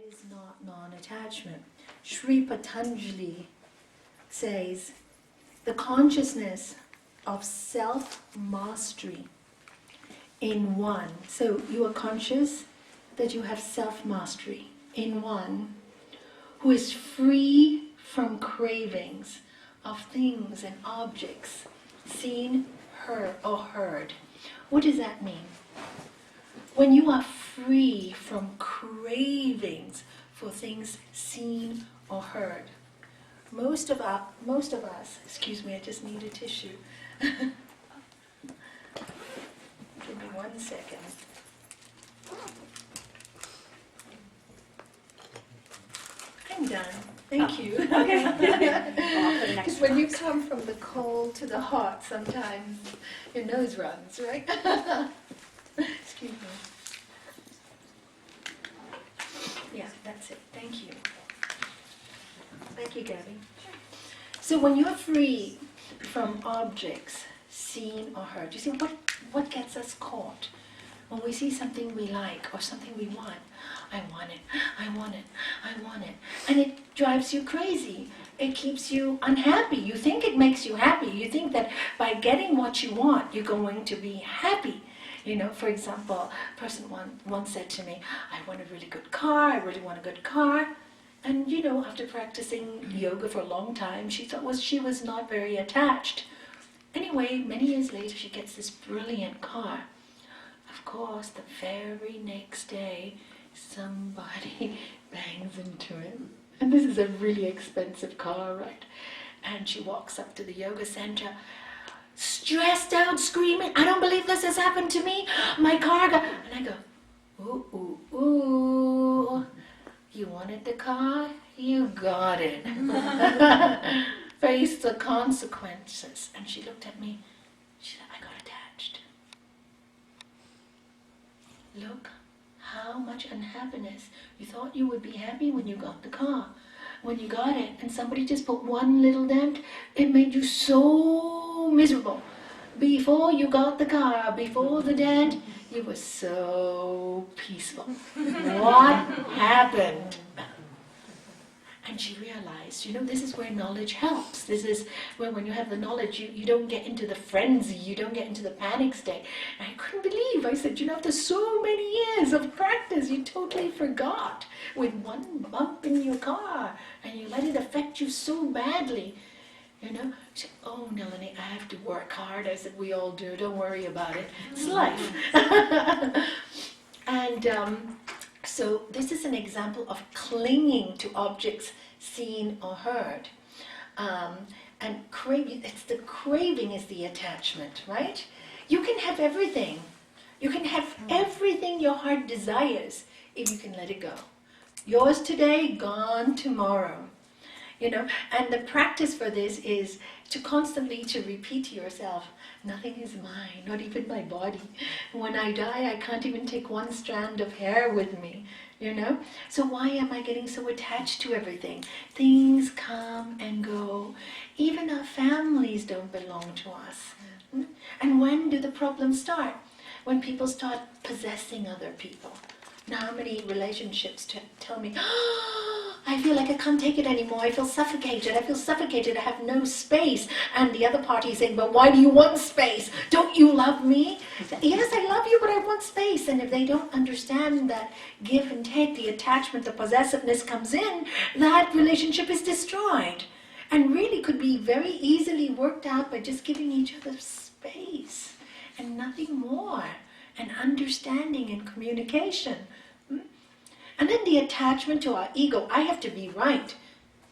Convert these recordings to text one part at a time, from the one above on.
is not non-attachment. Sri Patanjali says the consciousness of self-mastery in one. So you are conscious that you have self-mastery in one who is free from cravings of things and objects seen, heard, or heard. What does that mean? When you are free from cravings for things seen or heard. Most of us, excuse me, I just need a tissue. Give me 1 second. I'm done. Thank you. Okay. Because when you come from the cold to the hot, sometimes your nose runs, right? Excuse me. Yeah, that's it. Thank you. Thank you, Gabby. So when you're free from objects seen or heard, you see what gets us caught? When we see something we like or something we want, I want it, I want it, I want it. And it drives you crazy. It keeps you unhappy. You think it makes you happy. You think that by getting what you want, you're going to be happy. You know, for example, a person once said to me, I want a really good car, I really want a good car. And you know, after practicing yoga for a long time, she thought she was not very attached. Anyway, many years later, she gets this brilliant car. Of course, the very next day, somebody bangs into it. And this is a really expensive car, right? And she walks up to the yoga center, stressed out, screaming, I don't believe this has happened to me. My car got... And I go, ooh, ooh, ooh. You wanted the car? You got it. Face the consequences. And she looked at me. She said, I got attached. Look how much unhappiness. You thought you would be happy when you got the car. When you got it and somebody just put one little dent, it made you so miserable. Before you got the car, before the dent, you were so peaceful. What happened? And she realized, you know, this is where knowledge helps. This is where when you have the knowledge, you don't get into the frenzy, you don't get into the panic state. And I couldn't believe, I said, you know, after so many years of practice, you totally forgot with one bump in your car, and you let it affect you so badly. You know, she said, oh, Nalanie, I have to work hard. I said, we all do, don't worry about it. It's life. And so this is an example of clinging to objects seen or heard. And craving, it's the craving is the attachment, right? You can have everything. You can have everything your heart desires if you can let it go. Yours today, gone tomorrow. You know, and the practice for this is to constantly to repeat to yourself, nothing is mine, not even my body. When I die, I can't even take one strand of hair with me, you know? So why am I getting so attached to everything? Things come and go. Even our families don't belong to us. And when do the problems start? When people start possessing other people. Now, how many relationships tell me, oh, I feel like I can't take it anymore, I feel suffocated, I have no space. And the other party is saying, but why do you want space? Don't you love me? Yes, I love you, but I want space. And if they don't understand that give and take, the attachment, the possessiveness comes in, that relationship is destroyed. And really could be very easily worked out by just giving each other space and nothing more. And understanding and communication. And then the attachment to our ego. I have to be right,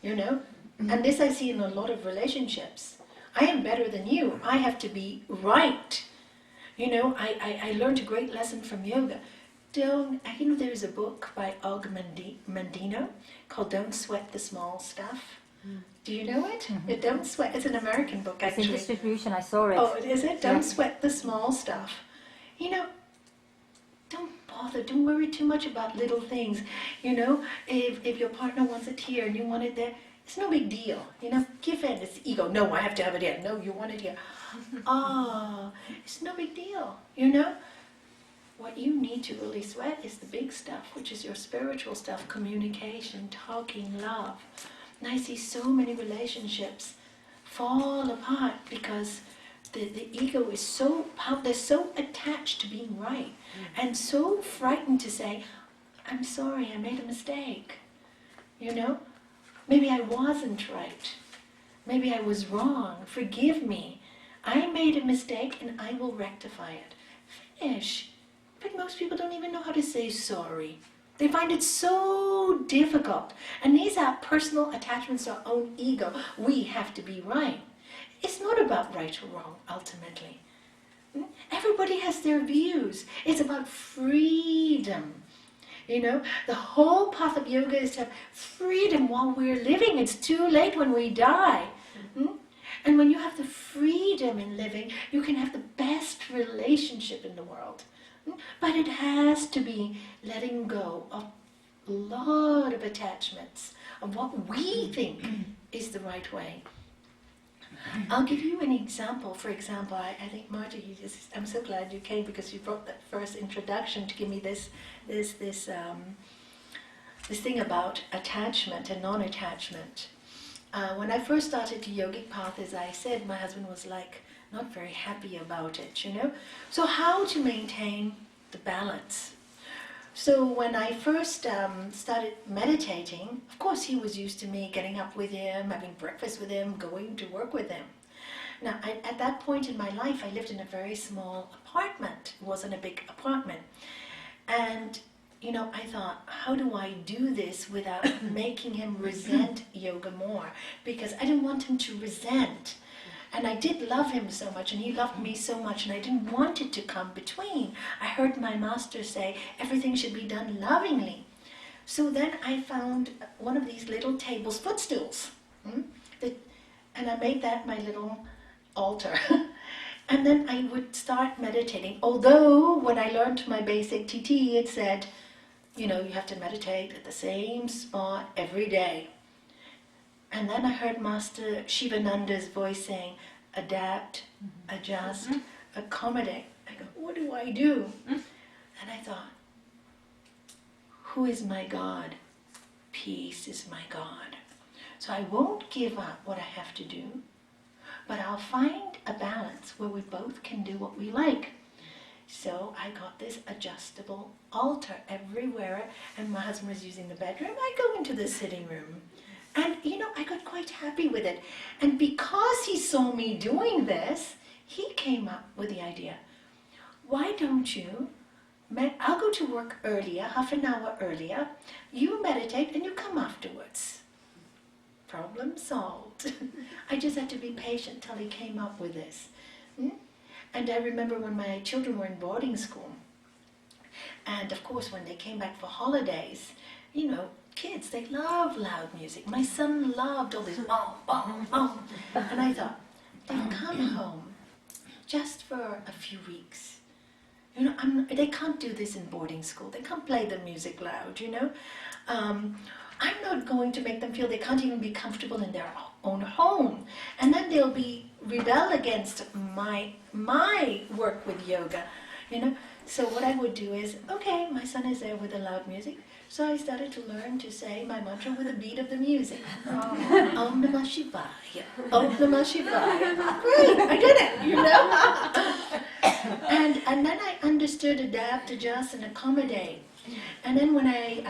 you know. And this I see in a lot of relationships. I am better than you. I have to be right. You know, I learned a great lesson from yoga. You know, there is a book by Og Mandino called Don't Sweat the Small Stuff. Do you know it? Don't Sweat. It's an American book, actually. It's in distribution, I saw it. Oh, is it? Don't sweat the small stuff. You know, don't bother, don't worry too much about little things. You know, if your partner wants it here and you want it there, it's no big deal. You know, give in, it's ego. No, I have to have it here. No, you want it here. It's no big deal, you know. what you need to really sweat is the big stuff, which is your spiritual stuff, communication, talking, love. And I see so many relationships fall apart because the ego is so they're so attached to being right and so frightened to say, I'm sorry, I made a mistake. Maybe I wasn't right. Maybe I was wrong. Forgive me. I made a mistake and I will rectify it. Finish. But most people don't even know how to say sorry. They find it so difficult. And these are personal attachments to our own ego. We have to be right. It's not about right or wrong, ultimately. Everybody has their views. It's about freedom. The whole path of yoga is to have freedom while we're living. It's too late when we die. And when you have the freedom in living, you can have the best relationship in the world. But it has to be letting go of a lot of attachments, of what we think is the right way. I'll give you an example. For example, I think, Marta, I'm so glad you came because you brought that first introduction to give me this thing about attachment and non-attachment. When I first started the yogic path, as I said, my husband was not very happy about it, So how to maintain the balance? So when I first started meditating, of course he was used to me getting up with him, having breakfast with him, going to work with him. Now, at that point in my life, I lived in a very small apartment. It wasn't a big apartment. And, I thought, how do I do this without making him resent yoga more? Because I didn't want him to resent. And I did love him so much, and he loved me so much, and I didn't want it to come between. I heard my master say, everything should be done lovingly. So then I found one of these little tables, footstools, and I made that my little altar. And then I would start meditating. Although, when I learned my basic TT, it said, you have to meditate at the same spot every day. And then I heard Master Shivananda's voice saying, adapt, adjust, accommodate. I go, what do I do? And I thought, who is my God? Peace is my God. So I won't give up what I have to do, but I'll find a balance where we both can do what we like. So I got this adjustable altar everywhere, and my husband was using the bedroom. I go into the sitting room. And, I got quite happy with it. And because he saw me doing this, he came up with the idea, why don't you, I'll go to work earlier, half an hour earlier, you meditate and you come afterwards. Problem solved. I just had to be patient till he came up with this. And I remember when my children were in boarding school, and of course when they came back for holidays, kids, they love loud music. My son loved all this boom, boom, boom. And I thought, they've come home just for a few weeks. They can't do this in boarding school. They can't play the music loud, I'm not going to make them feel they can't even be comfortable in their own home. And then they'll rebel against my work with yoga, So what I would do is, okay, my son is there with the loud music. So I started to learn to say my mantra with the beat of the music. Om Namah Shivaya, Om Namah Shivaya. Great, I did it, And then I understood adapt, adjust, and accommodate. And then when I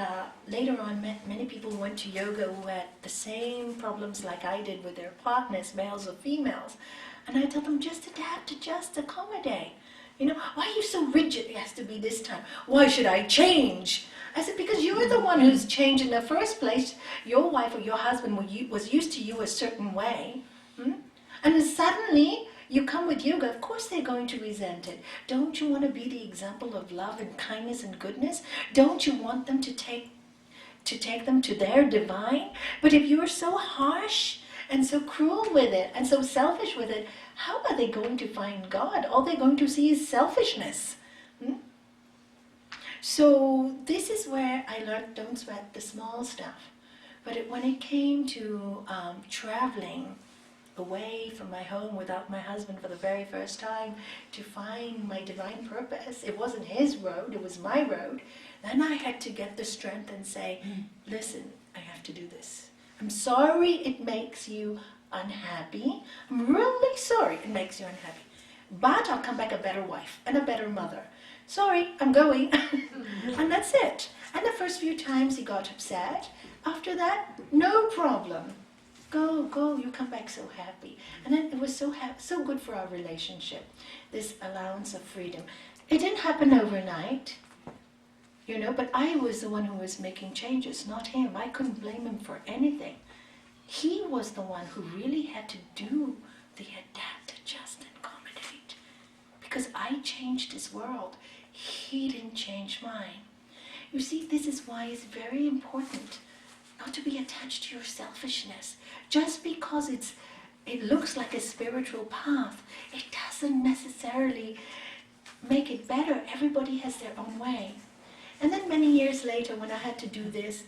later on met many people who went to yoga who had the same problems like I did with their partners, males or females, and I told them, just adapt, adjust, accommodate. Why are you so rigid? It has to be this time. Why should I change? I said, because you're the one who's changed in the first place. Your wife or your husband was used to you a certain way. And then suddenly you come with yoga, of course they're going to resent it. Don't you want to be the example of love and kindness and goodness? Don't you want them to take them to their divine? But if you're so harsh and so cruel with it and so selfish with it, how are they going to find God? All they're going to see is selfishness. So this is where I learned don't sweat the small stuff. But when it came to traveling, away from my home without my husband for the very first time to find my divine purpose. It wasn't his road, it was my road. Then I had to get the strength and say, listen, I have to do this. I'm sorry it makes you unhappy. I'm really sorry it makes you unhappy. But I'll come back a better wife and a better mother. Sorry, I'm going. And that's it. And the first few times he got upset. After that, no problem. Go, you come back so happy. And then it was so good for our relationship, this allowance of freedom. It didn't happen overnight, but I was the one who was making changes, not him. I couldn't blame him for anything. He was the one who really had to do the adapt, adjust, and accommodate. Because I changed his world. He didn't change mine. You see, this is why it's very important not to be attached to your selfishness. Just because it looks like a spiritual path, it doesn't necessarily make it better. Everybody has their own way. And then many years later, when I had to do this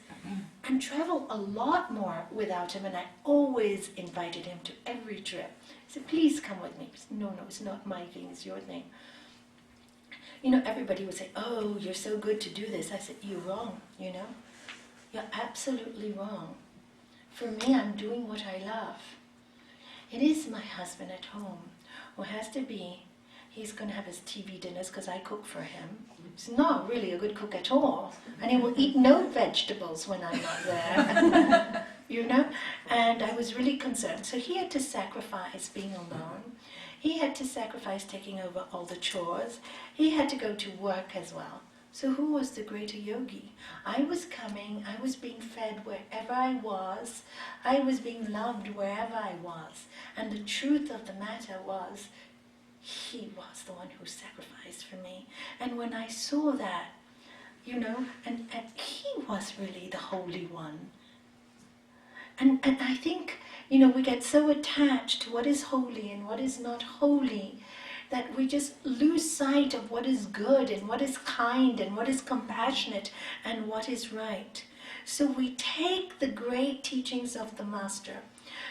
and travel a lot more without him, and I always invited him to every trip. I said, please come with me. He said, no, it's not my thing, it's your thing. Everybody would say, oh, you're so good to do this. I said, you're wrong, You're absolutely wrong. For me, I'm doing what I love. It is my husband at home who has to be. He's going to have his TV dinners because I cook for him. He's not really a good cook at all. And he will eat no vegetables when I'm not there. And I was really concerned. So he had to sacrifice being alone. He had to sacrifice taking over all the chores. He had to go to work as well. So who was the greater yogi? I was coming, I was being fed wherever I was. I was being loved wherever I was. And the truth of the matter was, he was the one who sacrificed for me. And when I saw that, and he was really the Holy One. And I think, we get so attached to what is holy and what is not holy that we just lose sight of what is good and what is kind and what is compassionate and what is right. So we take the great teachings of the Master.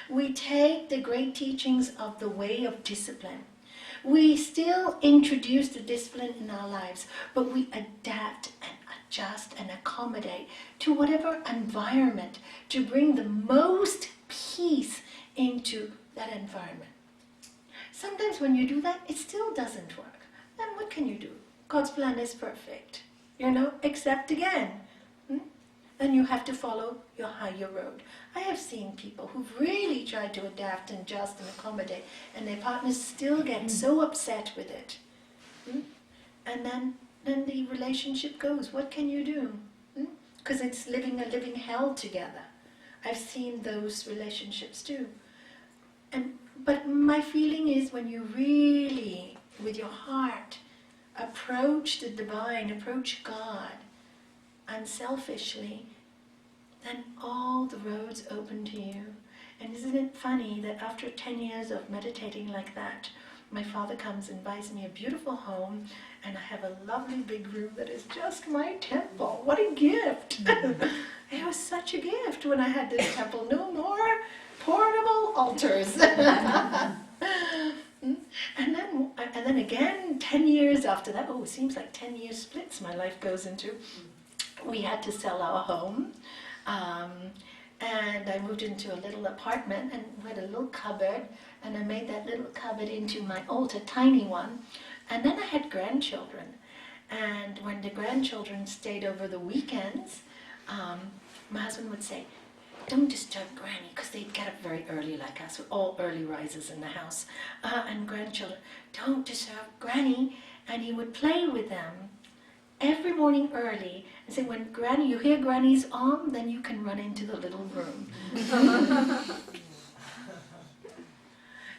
We take the great teachings of the way of discipline. We still introduce the discipline in our lives, but we adapt and adjust and accommodate to whatever environment to bring the most peace into that environment. Sometimes when you do that, it still doesn't work. Then what can you do? God's plan is perfect, except again. Then you have to follow your higher road. I have seen people who've really tried to adapt and adjust and accommodate, and their partners still get so upset with it. And then the relationship goes. What can you do? Because it's living a living hell together. I've seen those relationships too. But my feeling is when you really, with your heart, approach the divine, approach God, unselfishly, then all the roads open to you. And isn't it funny that after 10 years of meditating like that, my father comes and buys me a beautiful home, and I have a lovely big room that is just my temple. What a gift! It was such a gift when I had this temple. No more portable altars. And then again, 10 years after that, it seems like 10 years splits my life goes into. We had to sell our home, and I moved into a little apartment, and we had a little cupboard, and I made that little cupboard into my altar, tiny one. And then I had grandchildren, and when the grandchildren stayed over the weekends, my husband would say, don't disturb Granny, because they'd get up very early like us, we're all early risers in the house, and grandchildren, don't disturb Granny, and he would play with them every morning early and say, when you hear Granny's arm, then you can run into the little room.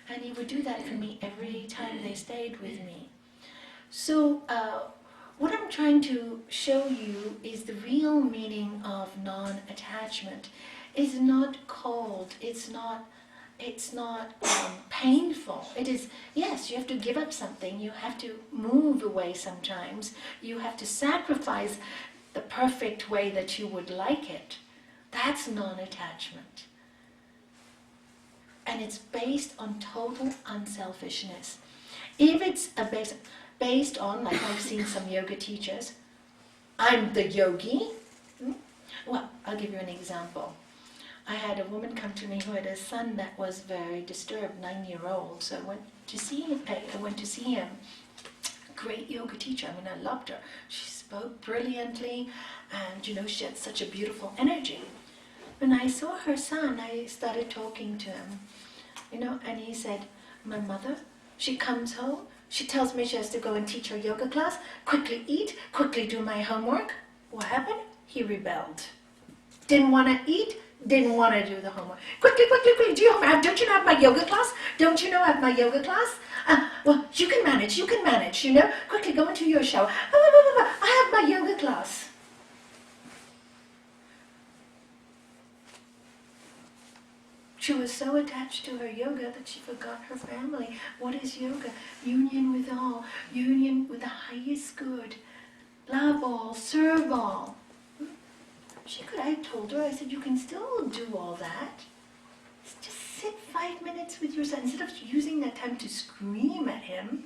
And he would do that for me every time they stayed with me. So what I'm trying to show you is the real meaning of non-attachment. It's not cold, it's not painful. It is, yes, you have to give up something, you have to move away sometimes, you have to sacrifice the perfect way that you would like it. That's non-attachment. and it's based on total unselfishness. If it's based on, like I've seen some yoga teachers, I'm the yogi. Well, I'll give you an example. I had a woman come to me who had a son that was very disturbed, 9-year-old. So I went to see him. Great yoga teacher. I mean, I loved her. She spoke brilliantly, and she had such a beautiful energy. When I saw her son, I started talking to him, and he said, my mother, she comes home, she tells me she has to go and teach her yoga class, quickly eat, quickly do my homework. What happened? He rebelled. Didn't want to eat, didn't want to do the homework. Quickly, don't you know I have my yoga class? Don't you know I have my yoga class? Well, you can manage, Quickly go into your shower. I have my yoga class. She was so attached to her yoga that she forgot her family. What is yoga? Union with all, union with the highest good. Love all, serve all. I told her, I said, you can still do all that. Just sit 5 minutes with your son. Instead of using that time to scream at him,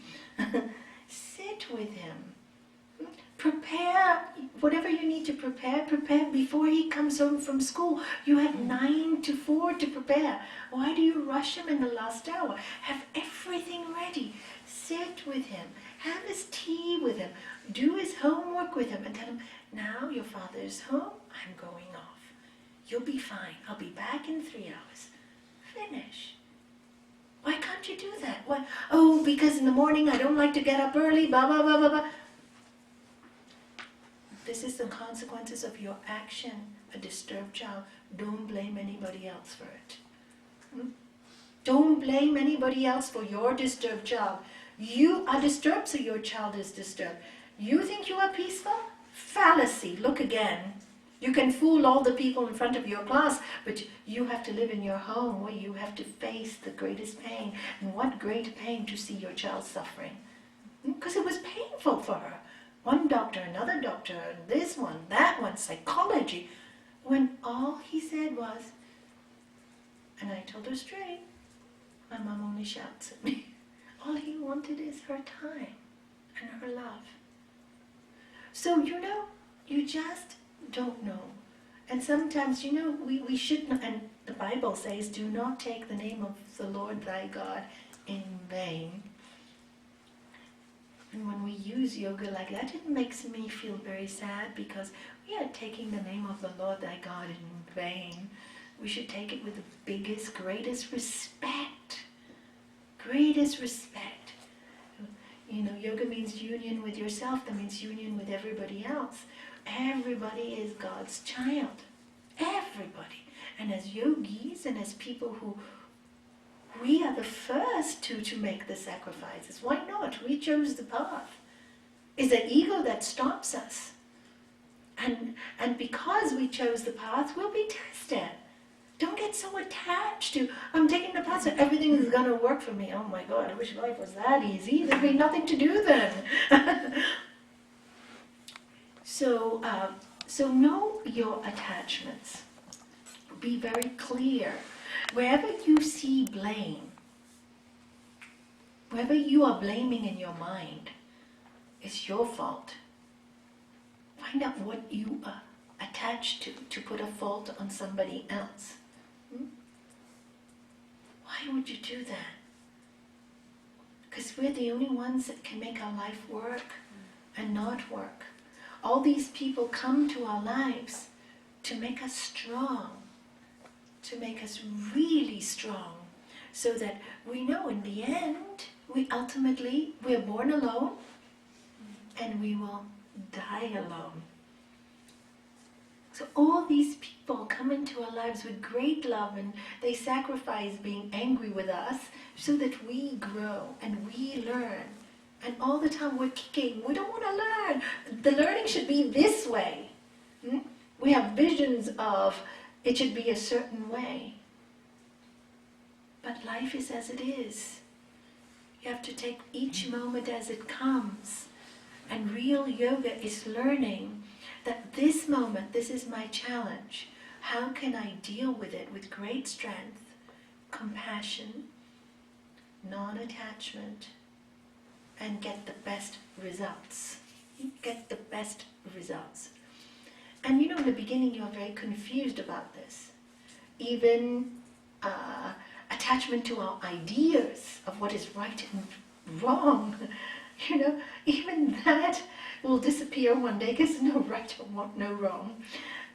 sit with him. Prepare whatever you need to prepare before he comes home from school. You have 9 to 4 to prepare. Why do you rush him in the last hour? Have everything ready. Sit with him. Have his tea with him. Do his homework with him and tell him, now your father is home, I'm going off. You'll be fine. I'll be back in 3 hours. Finish. Why can't you do that? Why? Oh, because in the morning I don't like to get up early, blah, blah, blah, blah, blah. This is the consequences of your action. A disturbed child. Don't blame anybody else for it. Don't blame anybody else for your disturbed child. You are disturbed, so your child is disturbed. You think you are peaceful? Fallacy. Look again. You can fool all the people in front of your class, but you have to live in your home where you have to face the greatest pain. And what great pain to see your child suffering. Because it was painful for her. One doctor, another doctor, this one, that one, psychology. When all he said was, and I told her straight, my mom only shouts at me. All he wanted is her time and her love. So, you just don't know. And sometimes, we should not, and the Bible says, do not take the name of the Lord thy God in vain. And when we use yoga like that, it makes me feel very sad because we are taking the name of the Lord thy God in vain. We should take it with the biggest, greatest respect. Greatest respect. Yoga means union with yourself. That means union with everybody else. Everybody is God's child. Everybody. And as yogis and as people who we are the first to make the sacrifices. Why not? We chose the path. It's the ego that stops us. And because we chose the path, we'll be tested. Don't get so attached to, I'm taking the path, so everything is going to work for me. Oh my God, I wish life was that easy. There'd be nothing to do then. So know your attachments. Be very clear. Wherever you see blame, wherever you are blaming in your mind, it's your fault. Find out what you are attached to put a fault on somebody else. Why would you do that? Because we're the only ones that can make our life work and not work. All these people come to our lives to make us strong, to make us really strong, so that we know in the end, we're born alone and we will die alone. So all these people come into our lives with great love and they sacrifice being angry with us so that we grow and we learn. And all the time we're kicking. We don't want to learn. The learning should be this way. We have visions of it should be a certain way. But life is as it is. You have to take each moment as it comes. And real yoga is learning that this moment, this is my challenge. How can I deal with it with great strength, compassion, non-attachment, and get the best results. Get the best results. And in the beginning you're very confused about this. Even attachment to our ideas of what is right and wrong, even that will disappear one day because there's no right or no wrong.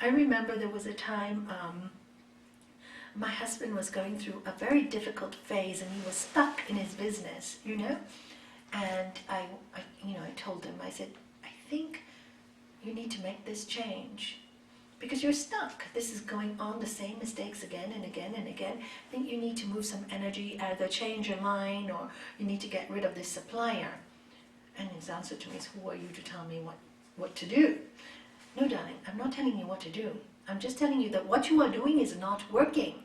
I remember there was a time my husband was going through a very difficult phase and he was stuck in his business, and I told him, I said, I think you need to make this change because you're stuck. This is going on, the same mistakes again and again and again. I think you need to move some energy, either change your mind or you need to get rid of this supplier. And his answer to me is, who are you to tell me what to do? No, darling, I'm not telling you what to do. I'm just telling you that what you are doing is not working.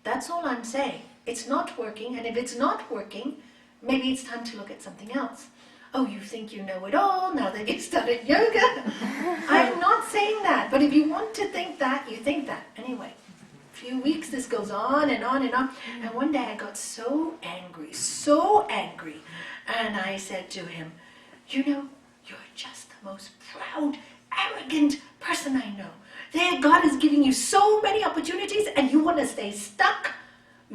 That's all I'm saying. It's not working, and if it's not working, maybe it's time to look at something else. Oh, you think you know it all now that you've started yoga? I'm not saying that, but if you want to think that, you think that. Anyway, a few weeks this goes on and on and on, and one day I got so angry, and I said to him, you're just the most proud, arrogant person I know. There, God is giving you so many opportunities and you want to stay stuck?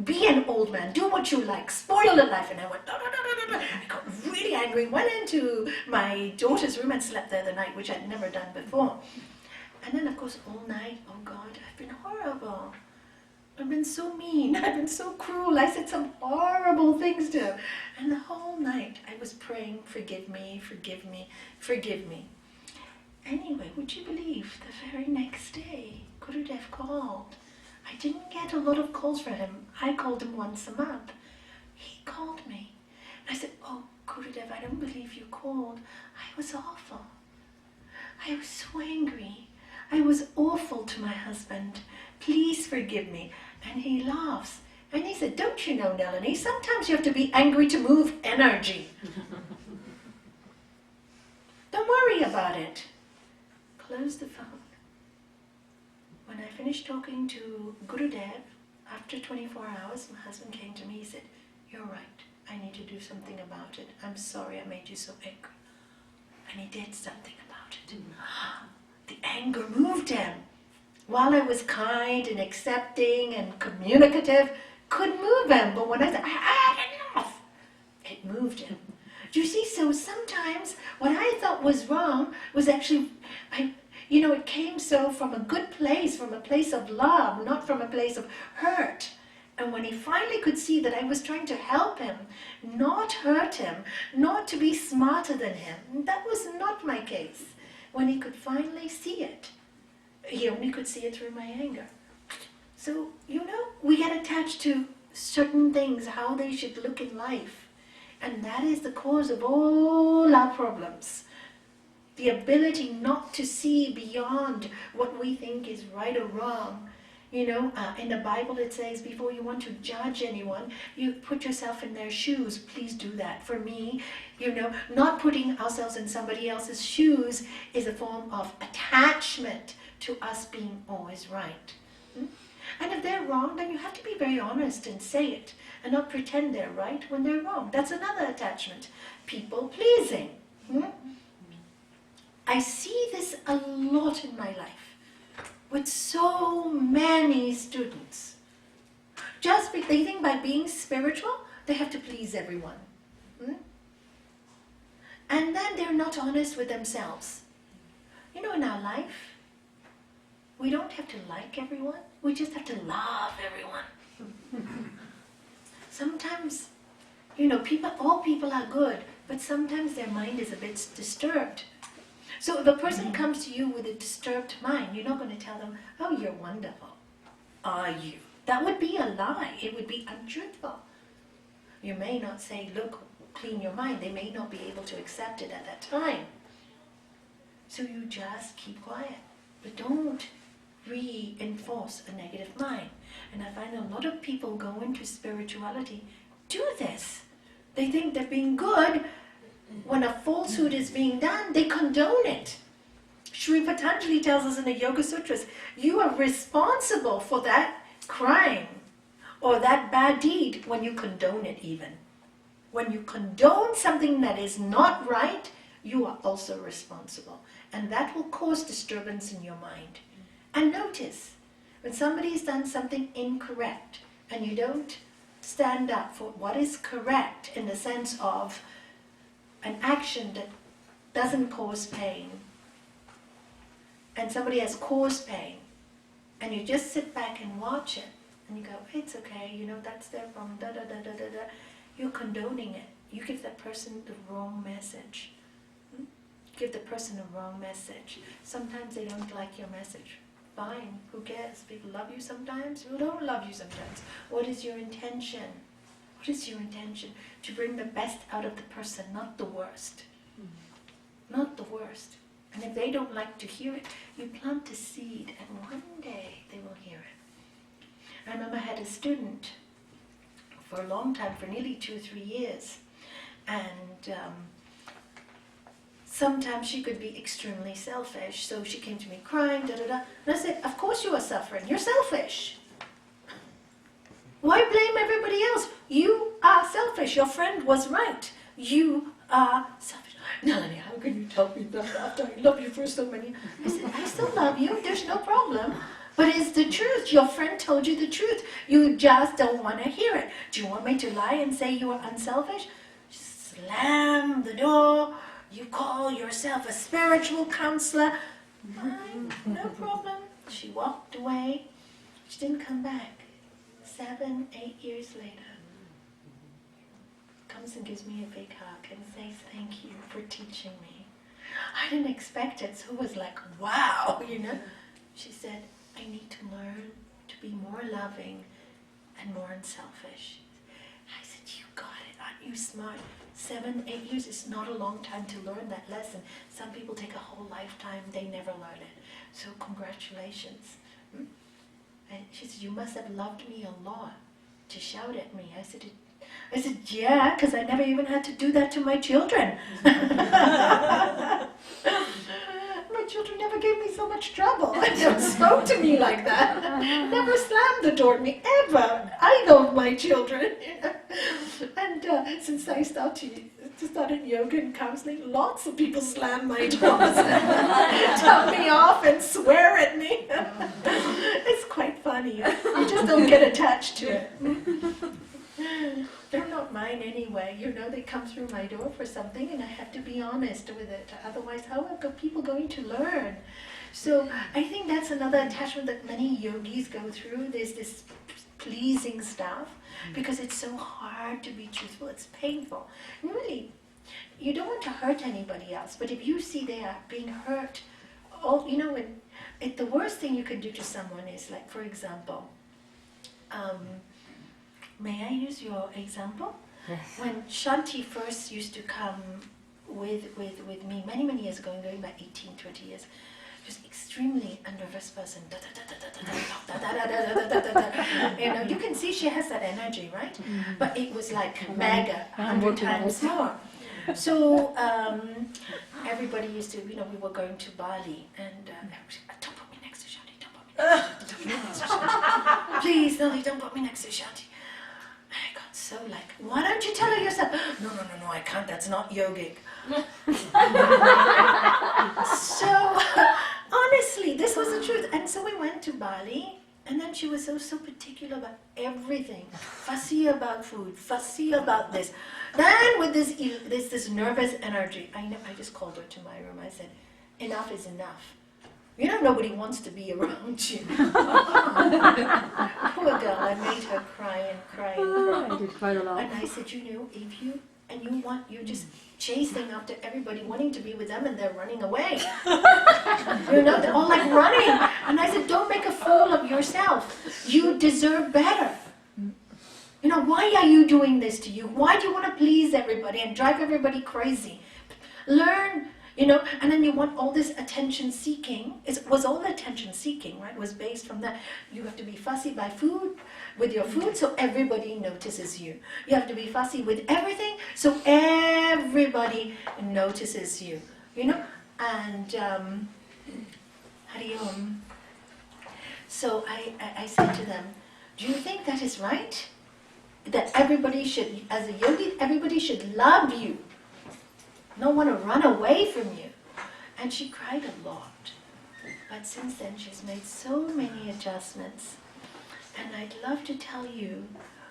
Be an old man, do what you like, spoil your life. And I went, no. I got really angry, went into my daughter's room and slept there the night, which I'd never done before. And then, of course, all night, oh God, I've been horrible. I've been so mean, I've been so cruel, I said some horrible things to him. And the whole night I was praying, forgive me, forgive me, forgive me. Anyway, would you believe the very next day, Gurudev called. I didn't get a lot of calls from him. I called him once a month. He called me. I said, oh, Gurudev, I don't believe you called. I was awful. I was so angry. I was awful to my husband. Please forgive me. And he laughs. And he said, don't you know, Nalanie, sometimes you have to be angry to move energy. Don't worry about it. Close the phone. When I finished talking to Gurudev, after 24 hours, my husband came to me, he said, you're right, I need to do something about it. I'm sorry I made you so angry. And he did something about it. The anger moved him. While I was kind and accepting and communicative, couldn't move him. But when I said, I had enough, it moved him. Do you see? So sometimes what I thought was wrong was actually, it came so from a good place, from a place of love, not from a place of hurt. And when he finally could see that I was trying to help him, not hurt him, not to be smarter than him, that was not my case. When he could finally see it, he only could see it through my anger. So, we get attached to certain things, how they should look in life. And that is the cause of all our problems. The ability not to see beyond what we think is right or wrong. In the Bible it says, before you want to judge anyone, you put yourself in their shoes. Please do that. For me, not putting ourselves in somebody else's shoes is a form of attachment to us being always right. And if they're wrong, then you have to be very honest and say it, and not pretend they're right when they're wrong. That's another attachment. People pleasing. I see this a lot in my life with so many students. Just they think by being spiritual, they have to please everyone. And then they're not honest with themselves. In our life, we don't have to like everyone. We just have to love everyone. Sometimes, all people are good, but sometimes their mind is a bit disturbed. So if a person comes to you with a disturbed mind, you're not going to tell them, oh, you're wonderful. Are you? That would be a lie. It would be untruthful. You may not say, look, clean your mind. They may not be able to accept it at that time. So you just keep quiet. But don't reinforce a negative mind. And I find a lot of people go into spirituality, do this. They think they're being good. When a falsehood is being done, they condone it. Sri Patanjali tells us in the Yoga Sutras, you are responsible for that crime. or that bad deed when you condone it even. When you condone something that is not right, you are also responsible. And that will cause disturbance in your mind. And notice, when somebody has done something incorrect and you don't stand up for what is correct in the sense of an action that doesn't cause pain, and somebody has caused pain, and you just sit back and watch it, and you go, it's okay, you know, that's their problem, da da da da da da. You're condoning it. You give that person the wrong message. Give the person a wrong message. Sometimes they don't like your message. Fine, who cares? People love you sometimes, people don't love you sometimes. What is your intention? What is your intention? To bring the best out of the person, not the worst. Not the worst. And if they don't like to hear it, you plant a seed, and one day they will hear it. I remember I had a student for a long time, for nearly 2 or 3 years, and sometimes she could be extremely selfish. So she came to me crying, da da da. And I said, of course you are suffering. You're selfish. Why blame everybody else? You are selfish. Your friend was right. You are selfish. Nalanie, how can you tell me that after I love you for so many years? I said, I still love you. There's no problem. But it's the truth. Your friend told you the truth. You just don't want to hear it. Do you want me to lie and say you are unselfish? Slam the door. You call yourself a spiritual counselor. Fine, no problem. She walked away. She didn't come back. 7, 8 years later, comes and gives me a big hug and says, thank you for teaching me. I didn't expect it, so it was like, wow, you know. She said, I need to learn to be more loving and more unselfish. I said, you got it, aren't you smart? 7, 8 years is not a long time to learn that lesson. Some people take a whole lifetime, they never learn it. So congratulations. And she said, you must have loved me a lot to shout at me. I said, yeah, because I never even had to do that to my children. My children never gave me so much trouble. They never spoke to me like that. Never slammed the door at me, ever. I love my children. You know? And since I started yoga and counseling, lots of people slam my doors, tell me off and swear at me. It's quite funny. You just don't get attached to it. They're not mine anyway. You know, they come through my door for something and I have to be honest with it. Otherwise, how are people going to learn? So I think that's another attachment that many yogis go through. There's this pleasing stuff because it's so hard to be truthful. It's painful. And really, you don't want to hurt anybody else. But if you see they are being hurt, you know, the worst thing you can do to someone is, like, for example, may I use your example? Yes. When Shanti first used to come with me many years ago, going back 18, 20 years, she was extremely a nervous person. You know, you can see she has that energy, right? Mm-hmm. But it was like mega, 100 times more. So everybody used to, you know, we were going to Bali, and everybody said, don't put me next to Shanti, don't put me next to Shanti. Please, no, don't put me next to Shanti. I got so like, why don't you tell her yourself? No, I can't, that's not yogic. So, honestly, this was the truth. And so we went to Bali, and then she was so particular about everything. Fussy about food, fussy about this. Then with this nervous energy, I just called her to my room. I said, enough is enough. You know, nobody wants to be around you. Poor girl, I made her cry and cry and cry. I did quite a lot. And I said, you know, you're just chasing after everybody, wanting to be with them, and they're running away. You know, they're all like running. And I said, don't make a fool of yourself. You deserve better. You know, why are you doing this to you? Why do you want to please everybody and drive everybody crazy? Learn. You know, and then you want all this attention seeking. It was all attention seeking, right? It was based from that. You have to be fussy with your food, so everybody notices you. You have to be fussy with everything, so everybody notices you. You know, and Hari Om. So I said to them, Do you think that is right? That everybody should, as a yogi, everybody should love you, not want to run away from you. And she cried a lot. But since then she's made so many adjustments. And I'd love to tell you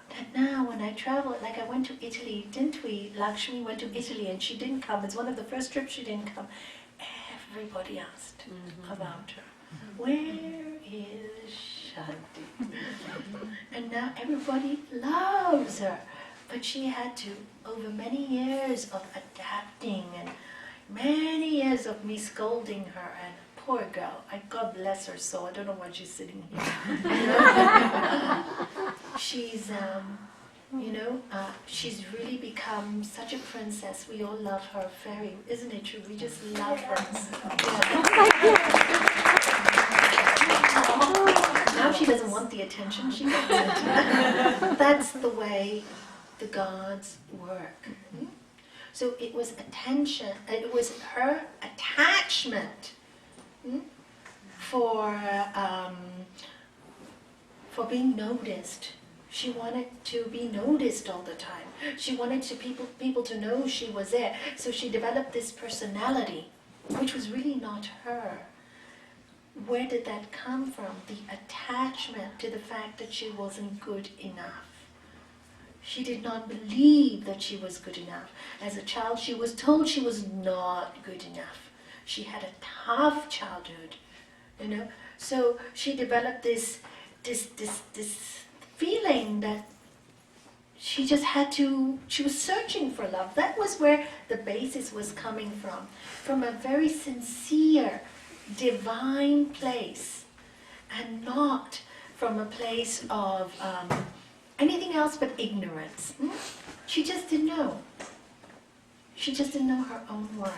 that now when I travel, like I went to Italy, didn't we? Lakshmi went to Italy and she didn't come. It's one of the first trips she didn't come. Everybody asked about her. Where is Shanti? And now everybody loves her. But she had to, over many years of adapting and many years of me scolding her, and poor girl, God bless her soul, I don't know why she's sitting here. She's, she's really become such a princess. We all love her very, isn't it true? We just love her. Yeah. Now she doesn't want the attention, she wants it. That's the way the gods work. So it was attention, it was her attachment for being noticed. She wanted to be noticed all the time. She wanted people to know she was there. So she developed this personality, which was really not her. Where did that come from? The attachment to the fact that she wasn't good enough. She did not believe that she was good enough. As a child, she was told she was not good enough. She had a tough childhood, So she developed this feeling that she just had to, she was searching for love. That was where the basis was coming from a very sincere, divine place, and not from a place of anything else but ignorance. She just didn't know. She just didn't know her own worth.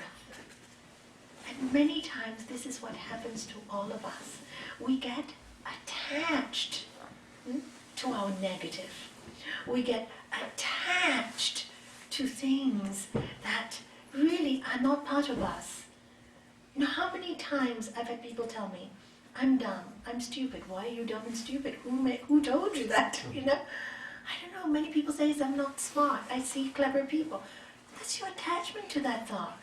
And many times this is what happens to all of us. We get attached to our negative. We get attached to things that really are not part of us. How many times I've had people tell me, I'm dumb, I'm stupid. Why are you dumb and stupid? Who told you that? I don't know. Many people say I'm not smart. I see clever people. That's your attachment to that thought.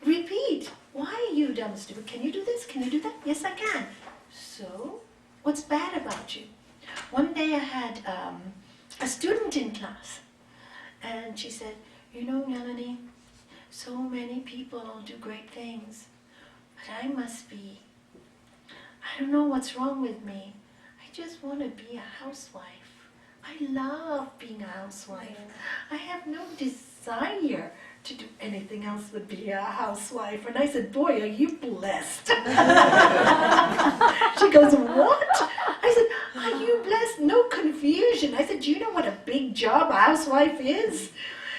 Repeat. Why are you dumb and stupid? Can you do this? Can you do that? Yes, I can. So, what's bad about you? One day I had a student in class, and she said, Nalanie, so many people do great things, but I must be, I don't know what's wrong with me. I just want to be a housewife. I love being a housewife. I have no desire to do anything else but be a housewife. And I said, boy, are you blessed. She goes, what? I said, are you blessed? No confusion. I said, do you know what a big job a housewife is?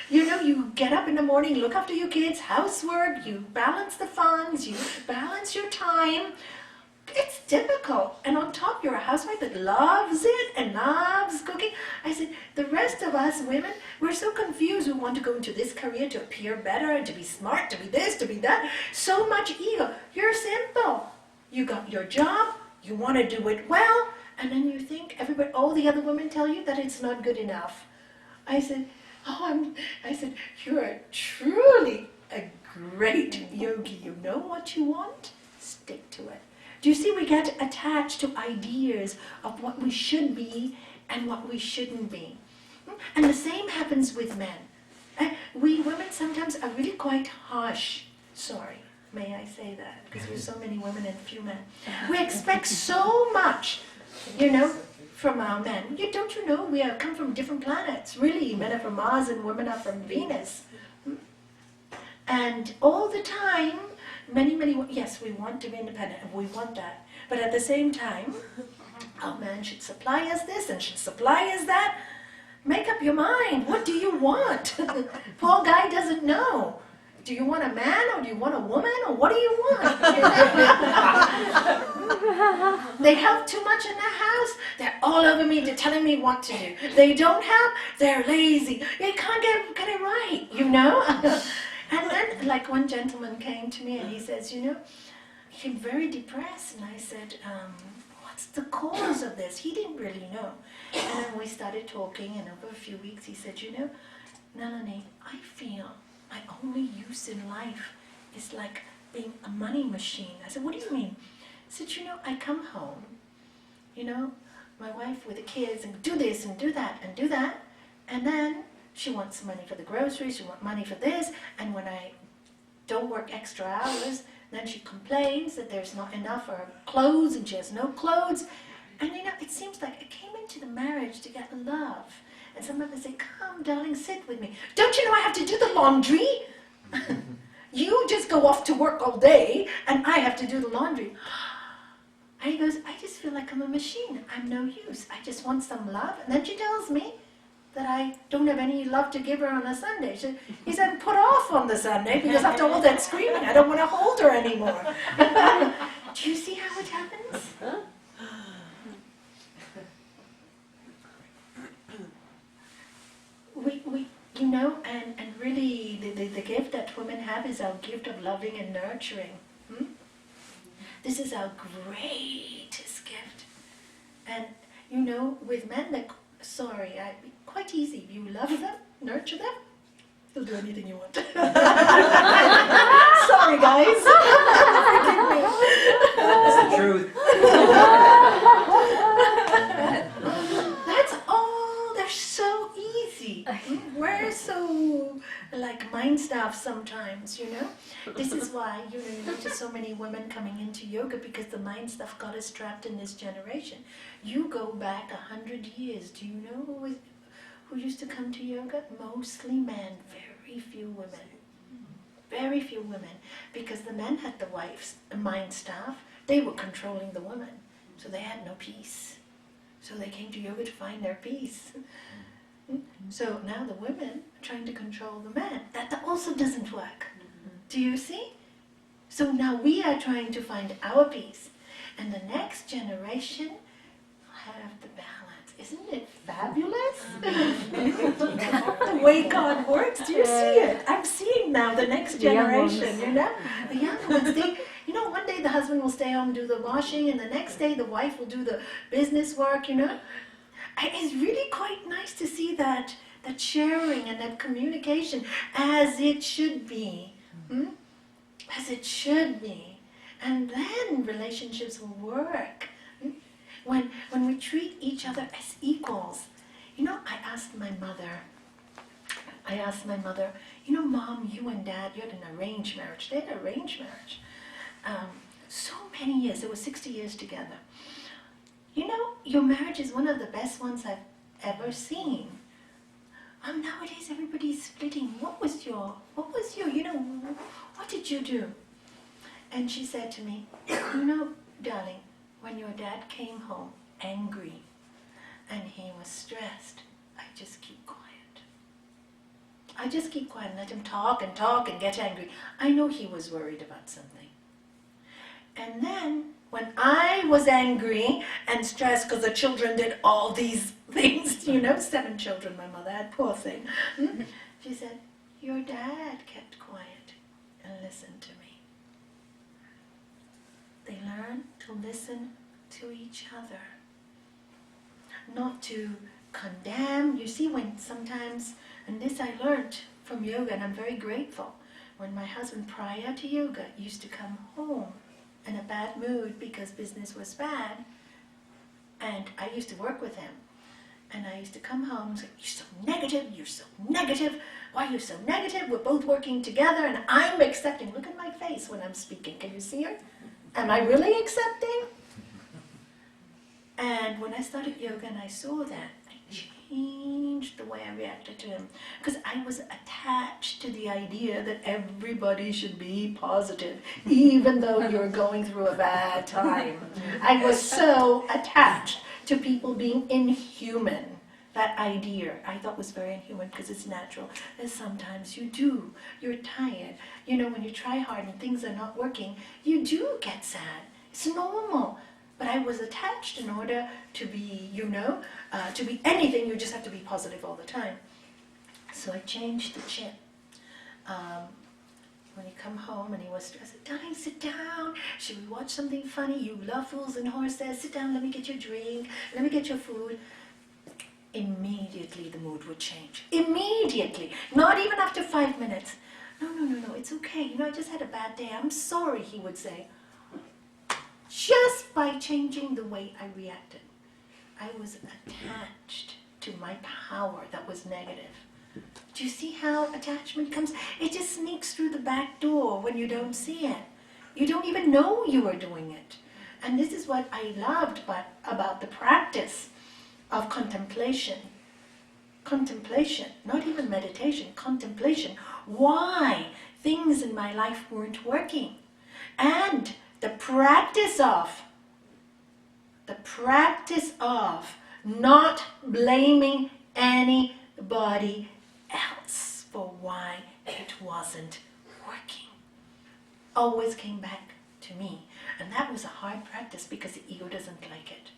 You get up in the morning, look after your kids, housework, you balance the funds, you balance your time. It's difficult. And on top, you're a housewife that loves it and loves cooking. I said, the rest of us women, we're so confused. We want to go into this career to appear better and to be smart, to be this, to be that. So much ego. You're simple. You got your job. You want to do it well. And then you think all the other women tell you that it's not good enough. I said, you're truly a great yogi. You know what you want? Stick to it. Do you see, we get attached to ideas of what we should be and what we shouldn't be. And the same happens with men. We women sometimes are really quite harsh. Sorry, may I say that? Because there's so many women and few men. We expect so much, from our men. Don't you know, we come from different planets. Really, men are from Mars and women are from Venus. And all the time, yes, we want to be independent, and we want that. But at the same time, our man should supply us this and should supply us that. Make up your mind. What do you want? Poor guy doesn't know. Do you want a man, or do you want a woman, or what do you want? They have too much in their house. They're all over me. They're telling me what to do. They don't have. They're lazy. They can't get it right, And then, like, one gentleman came to me and he says, he came very depressed. And I said, what's the cause of this? He didn't really know. And then we started talking, and over a few weeks he said, Nalanie, I feel my only use in life is like being a money machine. I said, what do you mean? He said, I come home, my wife with the kids, and do this and do that and do that, and then she wants money for the groceries, she wants money for this, and when I don't work extra hours, then she complains that there's not enough for her clothes, and she has no clothes. And it seems like I came into the marriage to get love. And some of them say, come, darling, sit with me. Don't you know I have to do the laundry? You just go off to work all day, and I have to do the laundry. And he goes, I just feel like I'm a machine. I'm no use. I just want some love. And then she tells me that I don't have any love to give her on a Sunday. He said, put off on the Sunday, because after all that screaming, I don't want to hold her anymore. Do you see how it happens? We and really the gift that women have is our gift of loving and nurturing. This is our greatest gift. And with men, quite easy. You love them, nurture them, they'll do anything you want. Sorry, guys. Forgive me. That's the truth. That's all. They're so easy. We're so mind stuff sometimes, This is why you notice so many women coming into yoga, because the mind stuff got us trapped in this generation. You go back 100 years. Do you know who used to come to yoga? Mostly men, very few women. Very few women, because the men had the wives, the mind stuff. They were controlling the woman, so they had no peace. So they came to yoga to find their peace. So now the women are trying to control the men. That also doesn't work. Do you see? So now we are trying to find our peace. And the next generation will have the balance. Isn't it fabulous? The way God works. Do you see it? I'm seeing now the next generation, The young ones, one day the husband will stay home and do the washing, and the next day the wife will do the business work, It's really quite nice to see that sharing and that communication as it should be. As it should be. And then relationships will work. When we treat each other as equals. I asked my mother, Mom, you and Dad, you had an arranged marriage. They had an arranged marriage. So many years, they were 60 years together. Your marriage is one of the best ones I've ever seen. Nowadays everybody's splitting. What was your, what did you do? And she said to me, darling, when your dad came home angry and he was stressed, I just keep quiet. I just keep quiet and let him talk and get angry. I know he was worried about something. And then when I was angry and stressed because the children did all these things, 7 children my mother had, poor thing. She said, your dad kept quiet and listened to me. They learn to listen to each other, not to condemn. You see, when sometimes, and this I learned from yoga, and I'm very grateful, when my husband prior to yoga used to come home in a bad mood because business was bad, and I used to work with him, and I used to come home and say, you're so negative, why are you so negative? We're both working together, and I'm accepting. Look at my face when I'm speaking. Can you see it? Am I really accepting? And when I started yoga and I saw that, I changed the way I reacted to him. Because I was attached to the idea that everybody should be positive, even though you're going through a bad time. I was so attached to people being inhuman. That idea I thought was very inhuman, because it's natural. And sometimes you're tired. When you try hard and things are not working, you do get sad. It's normal. But I was attached in order to be, to be anything, you just have to be positive all the time. So I changed the chin. When he come home and he was stressed, I said, darling, sit down. should we watch something funny? You love fools and horses. Sit down, let me get your drink, let me get your food. Immediately the mood would change. Immediately. Not even after 5 minutes. No, it's okay. I just had a bad day. I'm sorry, he would say. Just by changing the way I reacted. I was attached to my power that was negative. Do you see how attachment comes? It just sneaks through the back door when you don't see it. You don't even know you are doing it. And this is what I loved about the practice of contemplation. Contemplation, not even meditation, contemplation. Why things in my life weren't working. And the practice of not blaming anybody else for why it wasn't working. Always came back to me. And that was a hard practice because the ego doesn't like it.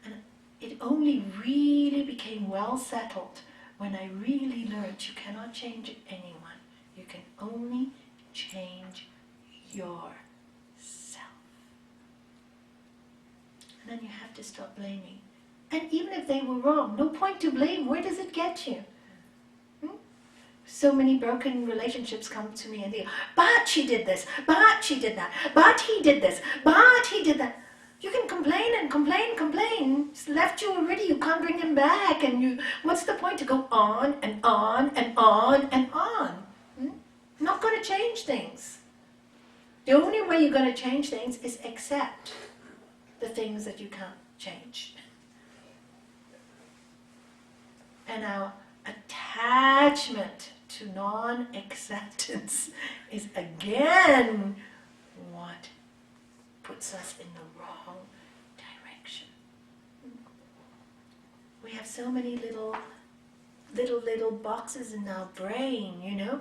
And it only really became well settled when I really learned you cannot change anyone. You can only change yourself. And then you have to stop blaming. And even if they were wrong, no point to blame. Where does it get you? So many broken relationships come to me and they go, but she did this, but she did that, but he did this, but he did that. You can complain and complain. It's left you already, you can't bring him back. And what's the point to go on and on and on and on? Not going to change things. The only way you're going to change things is accept the things that you can't change. And our attachment to non-acceptance is again what puts us in the wrong direction. We have so many little boxes in our brain, and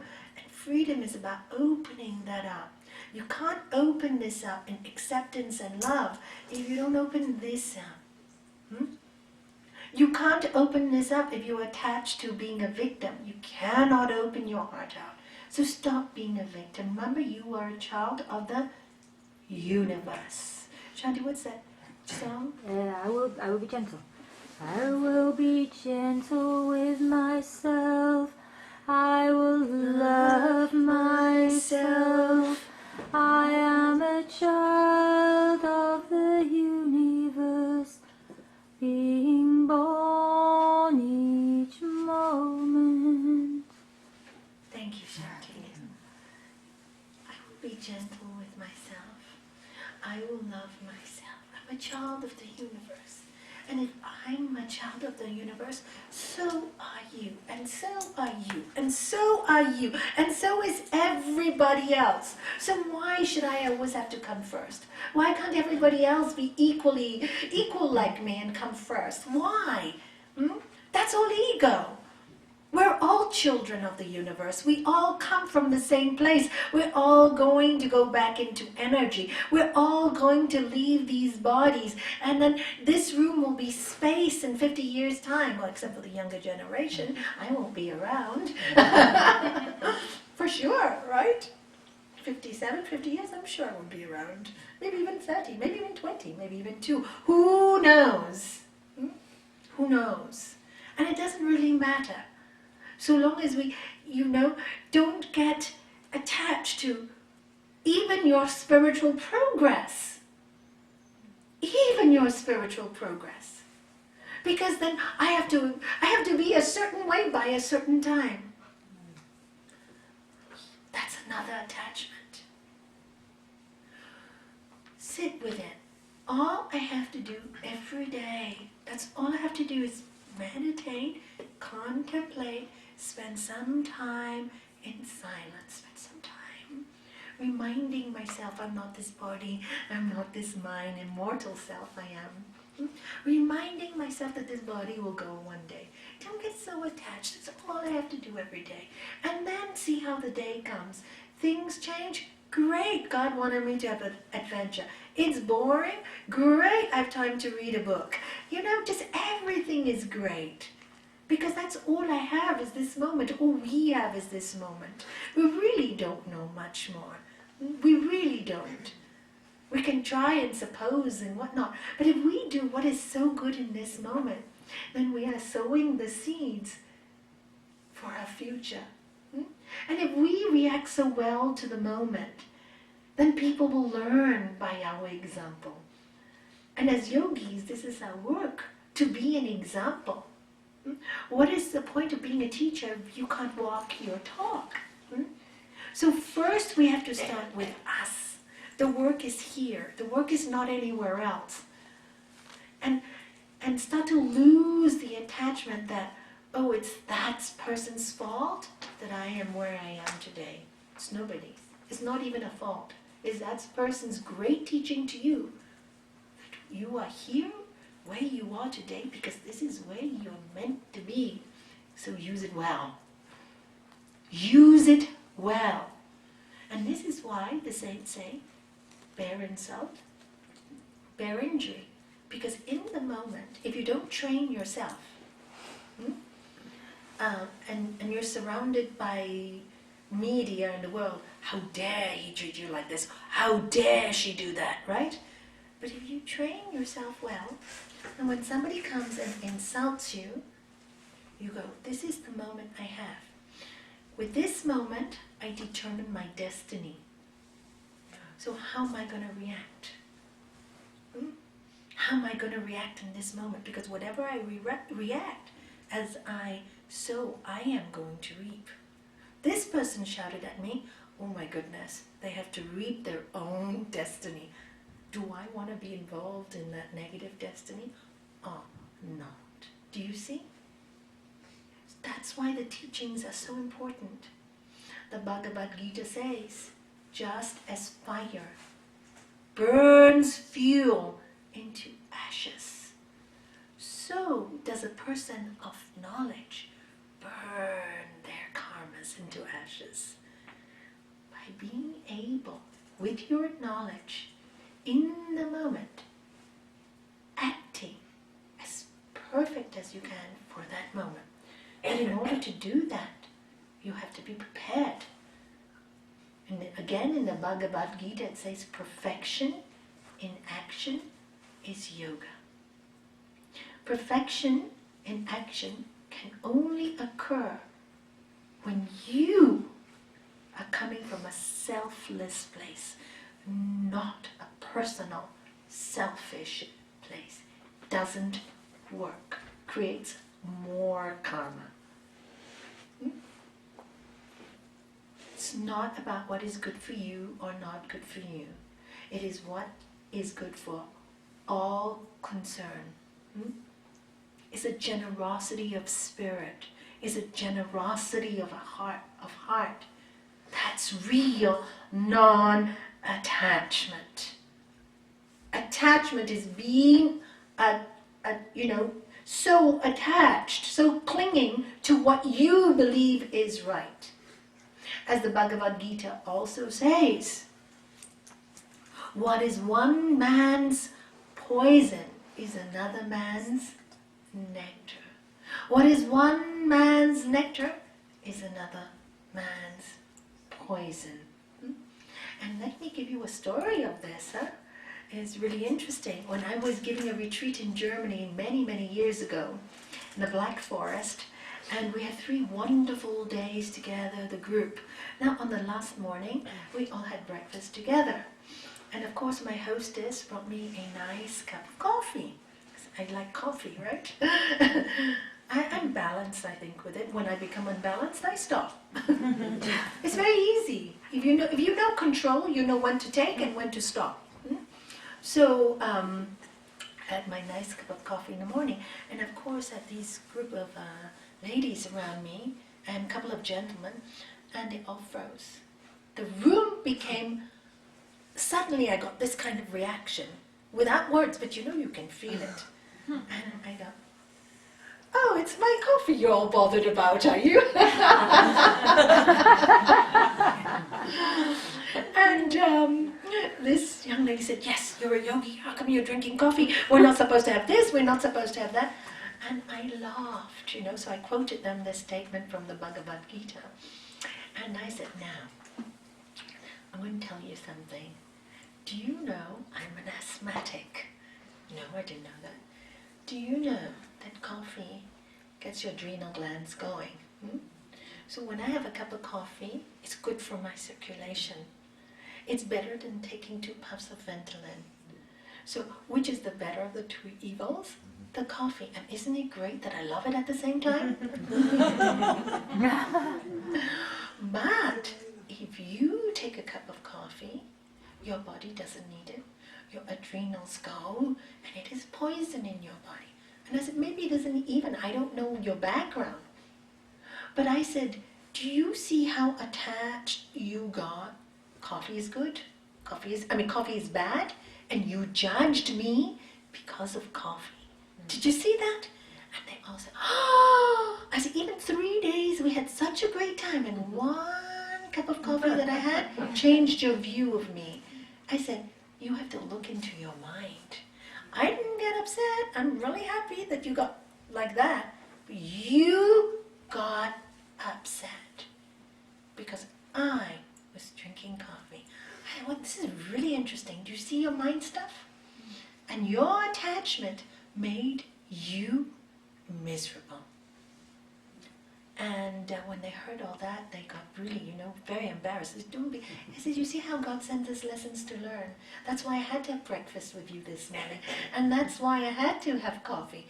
freedom is about opening that up. You can't open this up in acceptance and love if you don't open this up. You can't open this up if you're attached to being a victim. You cannot open your heart out. So stop being a victim. Remember, you are a child of the universe. Shanti, what's that song? I will be gentle. I will be gentle with myself. I will love myself. I am a child of the universe, being born each moment. Thank you, Shanti. I will be gentle with myself. I will love myself. I'm a child of the universe. And if I'm a child of the universe, so are you, and so are you, and so are you, and so is everybody else. So why should I always have to come first? Why can't everybody else be equal like me and come first? Why? That's all ego. We're all children of the universe. We all come from the same place. We're all going to go back into energy. We're all going to leave these bodies. And then this room will be space in 50 years' time. Well, except for the younger generation. I won't be around. For sure, right? 57, 50 years, I'm sure I won't be around. Maybe even 30, maybe even 20, maybe even 2. Who knows? Who knows? And it doesn't really matter. So long as we, don't get attached to even your spiritual progress. Even your spiritual progress. Because then I have to be a certain way by a certain time. That's another attachment. Sit with it. All I have to do every day, that's all I have to do is meditate, contemplate, spend some time in silence, spend some time reminding myself I'm not this body, I'm not this mind, immortal self I am. Reminding myself that this body will go one day. Don't get so attached. That's all I have to do every day. And then see how the day comes. Things change. Great. God wanted me to have an adventure. It's boring. Great. I have time to read a book. Just everything is great. Because that's all I have is this moment. All we have is this moment. We really don't know much more. We really don't. We can try and suppose and whatnot. But if we do what is so good in this moment, then we are sowing the seeds for our future. And if we react so well to the moment, then people will learn by our example. And as yogis, this is our work, to be an example. What is the point of being a teacher if you can't walk your talk? So first we have to start with us. The work is here. The work is not anywhere else. And start to lose the attachment that, oh, it's that person's fault that I am where I am today. It's nobody's. It's not even a fault. It's that person's great teaching to you. You are here where you are today because this is where you're meant to be. So use it well. Use it well. And this is why the saints say, bear insult, bear injury. Because in the moment, if you don't train yourself, and you're surrounded by media in the world, how dare he treat you like this? How dare she do that, right? But if you train yourself well, and when somebody comes and insults you, you go, this is the moment I have. With this moment, I determine my destiny. So how am I going to react? How am I going to react in this moment? Because whatever I react, as I sow, I am going to reap. This person shouted at me, oh my goodness, they have to reap their own destiny. Do I want to be involved in that negative destiny? Oh, not. Do you see? That's why the teachings are so important. The Bhagavad Gita says, just as fire burns fuel into ashes, so does a person of knowledge burn their karmas into ashes. By being able, with your knowledge, in the moment, acting as perfect as you can for that moment. And in order to do that, you have to be prepared. And again, in the Bhagavad Gita, it says perfection in action is yoga. Perfection in action can only occur when you are coming from a selfless place, not a personal, selfish place. Doesn't work. Creates more karma. It's not about what is good for you or not good for you. It is what is good for all concerned. It's a generosity of spirit. It's a generosity of heart. That's real non-attachment. Attachment is being so attached, so clinging to what you believe is right. As the Bhagavad Gita also says, what is one man's poison is another man's nectar. What is one man's nectar is another man's poison. And let me give you a story of this. It's really interesting. When I was giving a retreat in Germany many, many years ago, in the Black Forest, and we had 3 wonderful days together, the group. Now on the last morning, we all had breakfast together. And of course my hostess brought me a nice cup of coffee. I like coffee, right? I'm balanced, I think, with it. When I become unbalanced, I stop. It's very easy. If you know control, you know when to take and when to stop. So I had my nice cup of coffee in the morning, and of course I had this group of ladies around me and a couple of gentlemen, and they all froze. The room became, suddenly I got this kind of reaction, without words, but you can feel it. And I go, oh, it's my coffee you're all bothered about, are you? And this young lady said, yes, you're a yogi, how come you're drinking coffee? We're not supposed to have this, we're not supposed to have that. And I laughed, so I quoted them this statement from the Bhagavad Gita. And I said, now, I'm going to tell you something. do you know I'm an asthmatic? No, I didn't know that. Do you know that coffee gets your adrenal glands going? So when I have a cup of coffee, it's good for my circulation. It's better than taking 2 puffs of Ventolin. So which is the better of the two evils? The coffee. And isn't it great that I love it at the same time? But if you take a cup of coffee, your body doesn't need it. Your adrenals go, and it is poison in your body. And I said, maybe it isn't even, I don't know your background. But I said, do you see how attached you got? Coffee is good. Coffee is bad. And you judged me because of coffee. Did you see that? And they all said, oh, I said, even 3 days we had such a great time, and 1 cup of coffee that I had changed your view of me. I said, you have to look into your mind. I didn't get upset. I'm really happy that you got like that. But you got upset because I was drinking coffee. I thought, this is really interesting. Do you see your mind stuff? And your attachment made you miserable. And when they heard all that, they got really, very embarrassed. I said, you see how God sends us lessons to learn? That's why I had to have breakfast with you this morning. And that's why I had to have coffee.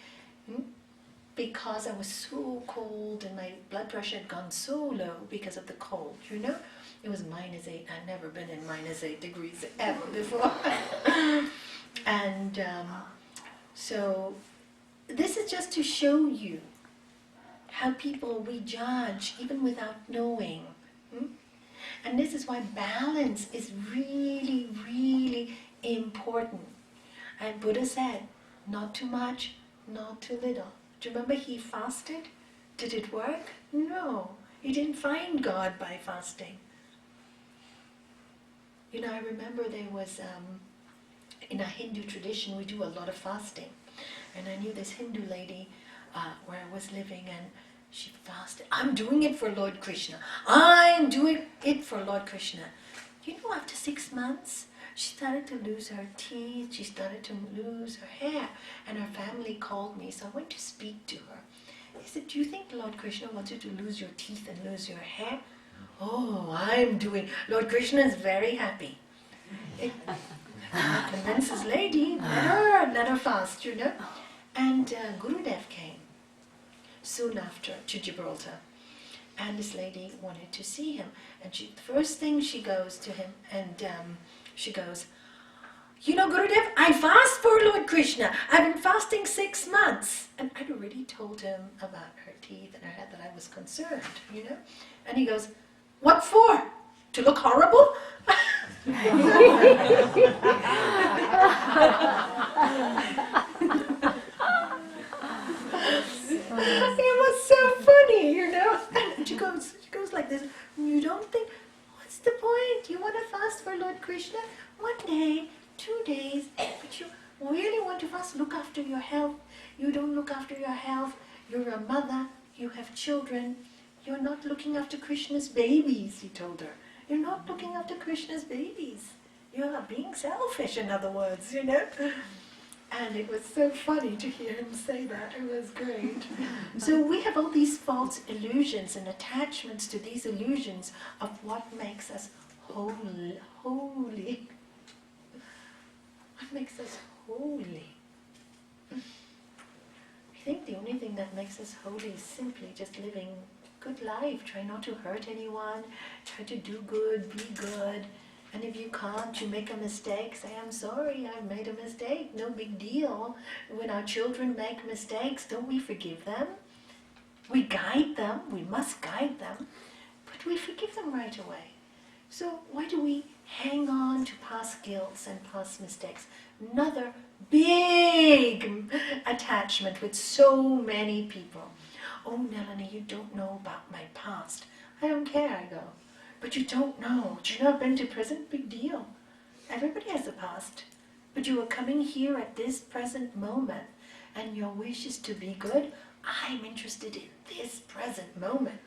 Because I was so cold and my blood pressure had gone so low because of the cold, It was -8. I'd never been in -8 degrees ever before. And so this is just to show you how people we judge even without knowing. And this is why balance is really, really important. And Buddha said, not too much, not too little. Do you remember he fasted? Did it work? No. He didn't find God by fasting. I remember there was, in a Hindu tradition, we do a lot of fasting. And I knew this Hindu lady where I was living, and she fasted. I'm doing it for Lord Krishna. I'm doing it for Lord Krishna. After 6 months, she started to lose her teeth. She started to lose her hair. And her family called me, so I went to speak to her. He said, do you think Lord Krishna wants you to lose your teeth and lose your hair? Oh, Lord Krishna is very happy. I convinced this lady, let her fast, And Gurudev came soon after to Gibraltar. And this lady wanted to see him. And the first thing she goes to him, and she goes, Gurudev, I fast for Lord Krishna. I've been fasting 6 months. And I'd already told him about her teeth and her head, that I was concerned, And he goes, what for? To look horrible? It was so funny, And she goes like this. You don't think, what's the point? You want to fast for Lord Krishna? 1 day, 2 days, but you really want to fast, look after your health. You don't look after your health. You're a mother, you have children. You're not looking after Krishna's babies, he told her. You're not looking after Krishna's babies. You are being selfish, in other words, And it was so funny to hear him say that. It was great. So we have all these false illusions and attachments to these illusions of what makes us holy. What makes us holy? I think the only thing that makes us holy is simply just living good life. Try not to hurt anyone. Try to do good, be good. And if you can't, you make a mistake, say, I'm sorry, I made a mistake. No big deal. When our children make mistakes, don't we forgive them? We guide them. We must guide them. But we forgive them right away. So why do we hang on to past guilts and past mistakes? Another big attachment with so many people. Oh, Nalanie, you don't know about my past. I don't care, I go. But you don't know. Do you know I've been to prison? Big deal. Everybody has a past. But you are coming here at this present moment, and your wish is to be good. I'm interested in this present moment.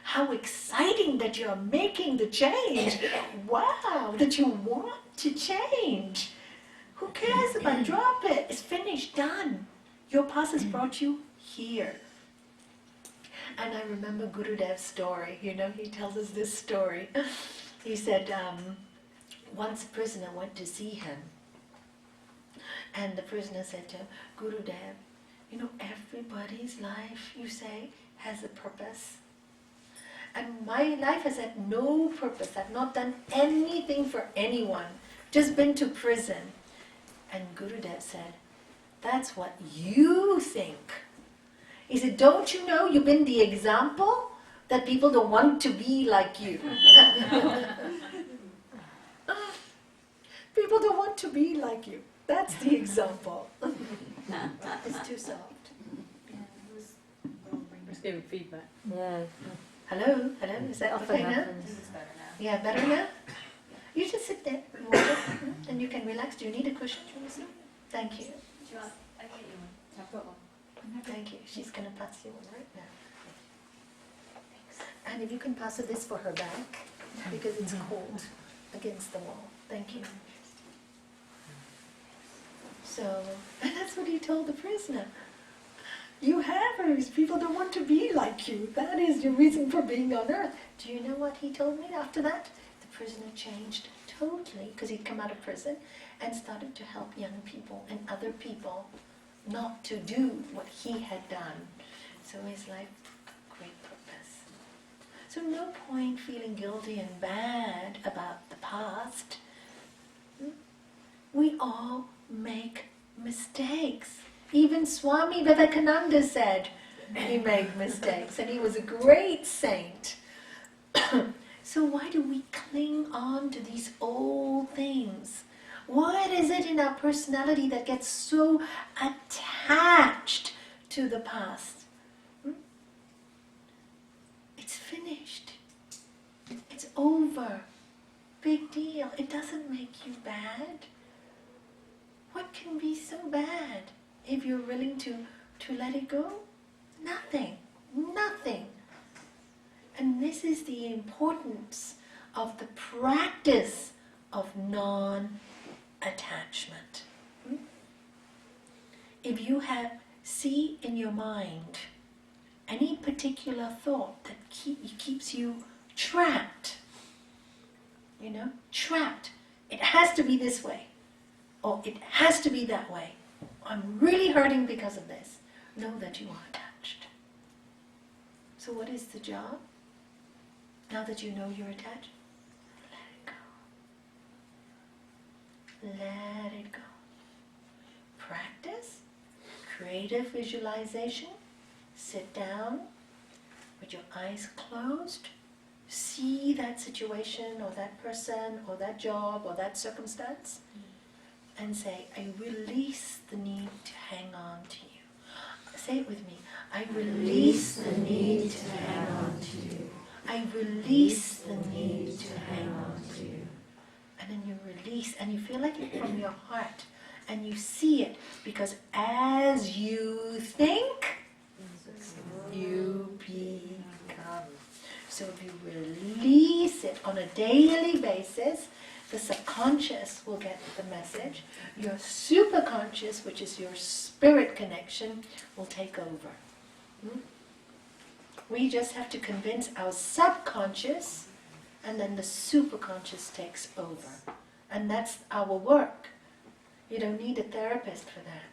how exciting that you're making the change. Wow, that you want to change. Who cares about drop it? It's finished, done. Your past has brought you here. And I remember Gurudev's story. He tells us this story. He said once a prisoner went to see him, and the prisoner said to him, Gurudev, everybody's life, you say, has a purpose. And my life has had no purpose. I've not done anything for anyone. Just been to prison. And Gurudev said, that's what you think. He said, don't you know you've been the example that people don't want to be like you? People don't want to be like you. That's the example. It's too soft. Just giving feedback. Yes. Hello? Is that Often okay now? happens. This is better now. Yeah, better now? You just sit there and you can relax. Do you need a cushion, Teresa? Thank you. I get you one. I've got one. Thank you. She's going to pass you one right now. And if you can pass her this for her back, because it's cold against the wall. Thank you. So, and that's what he told the prisoner. You have hers. People don't want to be like you. That is your reason for being on earth. Do you know what he told me after that? The prisoner changed totally, because he'd come out of prison and started to help young people and other people not to do what he had done. So his life, great purpose. So no point feeling guilty and bad about the past. We all make mistakes. Even Swami Vivekananda said he made mistakes, and he was a great saint. So why do we cling on to these old things? What is it in our personality that gets so attached to the past? It's finished. It's over. Big deal. It doesn't make you bad. What can be so bad if you're willing to let it go? Nothing. Nothing. And this is the importance of the practice of non-attachment. If you see in your mind any particular thought that keeps you trapped, trapped, it has to be this way, or it has to be that way. I'm really hurting because of this. Know that you are attached. So what is the job? Now that you know you're attached, let it go. Let it go. Practice creative visualization. Sit down with your eyes closed. See that situation or that person or that job or that circumstance and say, I release the need to hang on to you. Say it with me. I release the need to hang on to you. I release the need to hang on to you. And then you release, and you feel like it from your heart, and you see it, because as you think, you become. So if you release it on a daily basis, the subconscious will get the message. Your superconscious, which is your spirit connection, will take over. We just have to convince our subconscious, and then the superconscious takes over. And that's our work. You don't need a therapist for that.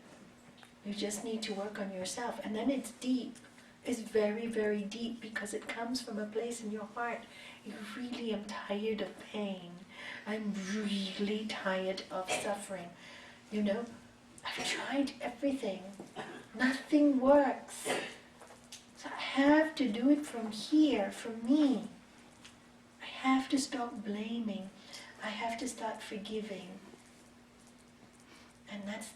You just need to work on yourself. And then it's deep. It's very, very deep, because it comes from a place in your heart. You really am tired of pain. I'm really tired of suffering. I've tried everything. Nothing works. So I have to do it from here, from me. I have to stop blaming. I have to start forgiving. And that's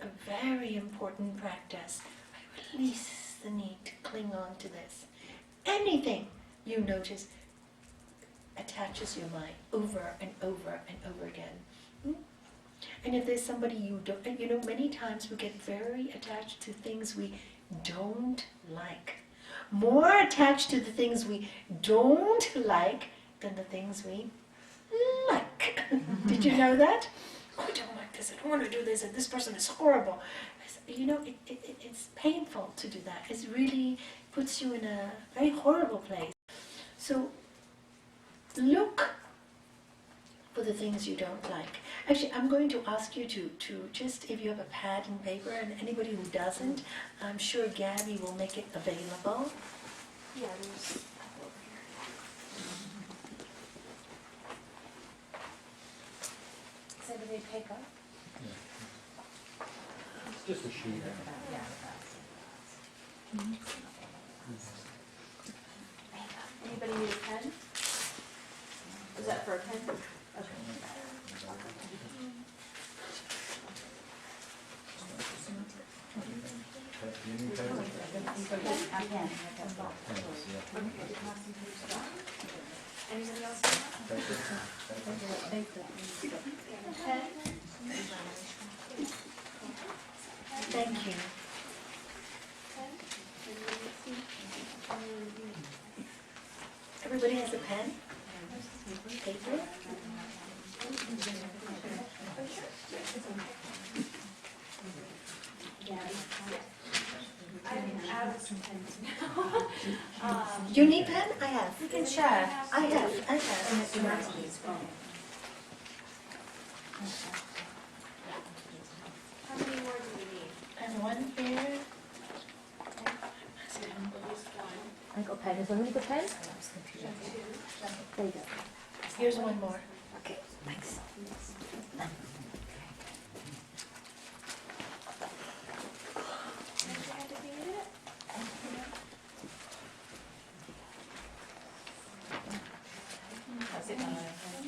a very important practice. I release the need to cling on to this. Anything you notice attaches your mind over and over and over again. And if there's somebody you don't, many times we get very attached to things we don't like. more attached to the things we don't like than the things we like. Did you know that? Oh, I don't like this, I don't want to do this, and this person is horrible. You know, it's painful to do that. It really puts you in a very horrible place. So look for the things you don't like. Actually, I'm going to ask you to just, if you have a pad and paper, and anybody who doesn't, I'm sure Gabby will make it available. Yeah, there's a couple over here. Does anybody pick up? It's just a sheet. Yeah. Anybody need a pen? Is that for a pen? Okay. Anybody else? Thank you. Everybody has a pen? Paper? You need pen? I have. You can share. I have. How many more do we need? And one here. I got a pen. Is somebody got a pen? There you go. Here's one more. Okay, thanks.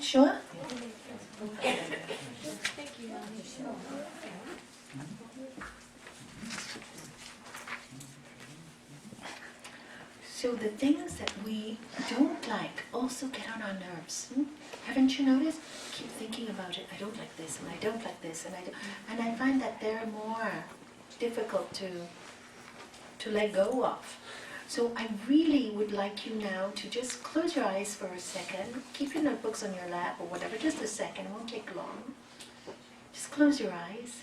Sure? So the things that we don't like also get on our nerves. Haven't you noticed? Keep thinking about it. I don't like this, and I don't like this, and I find that they're more difficult to let go of. So I really would like you now to just close your eyes for a second. Keep your notebooks on your lap or whatever, just a second. It won't take long. Just close your eyes.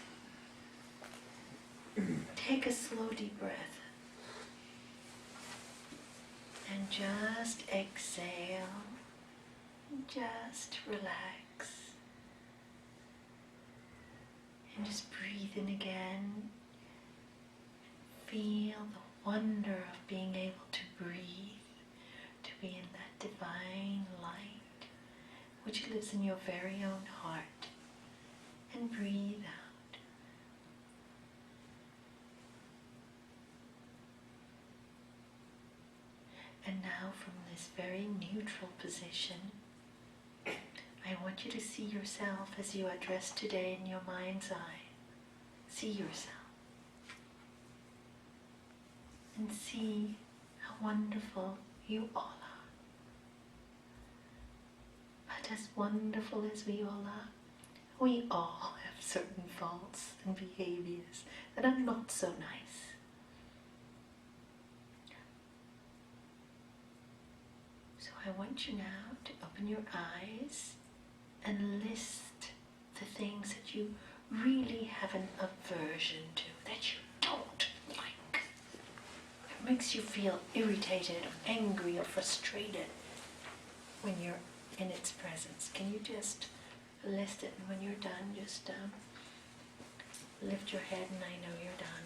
Take a slow, deep breath. And just exhale. Just relax. And just breathe in again. Feel the wonder of being able to breathe, to be in that divine light which lives in your very own heart. And breathe out. And now from this very neutral position, I want you to see yourself as you address today in your mind's eye. See yourself. And see how wonderful you all are. But as wonderful as we all are, we all have certain faults and behaviors that are not so nice. So I want you now to open your eyes and list the things that you really have an aversion to, that you don't like. It makes you feel irritated or angry or frustrated when you're in its presence. Can you just list it, and when you're done, just lift your head and I know you're done.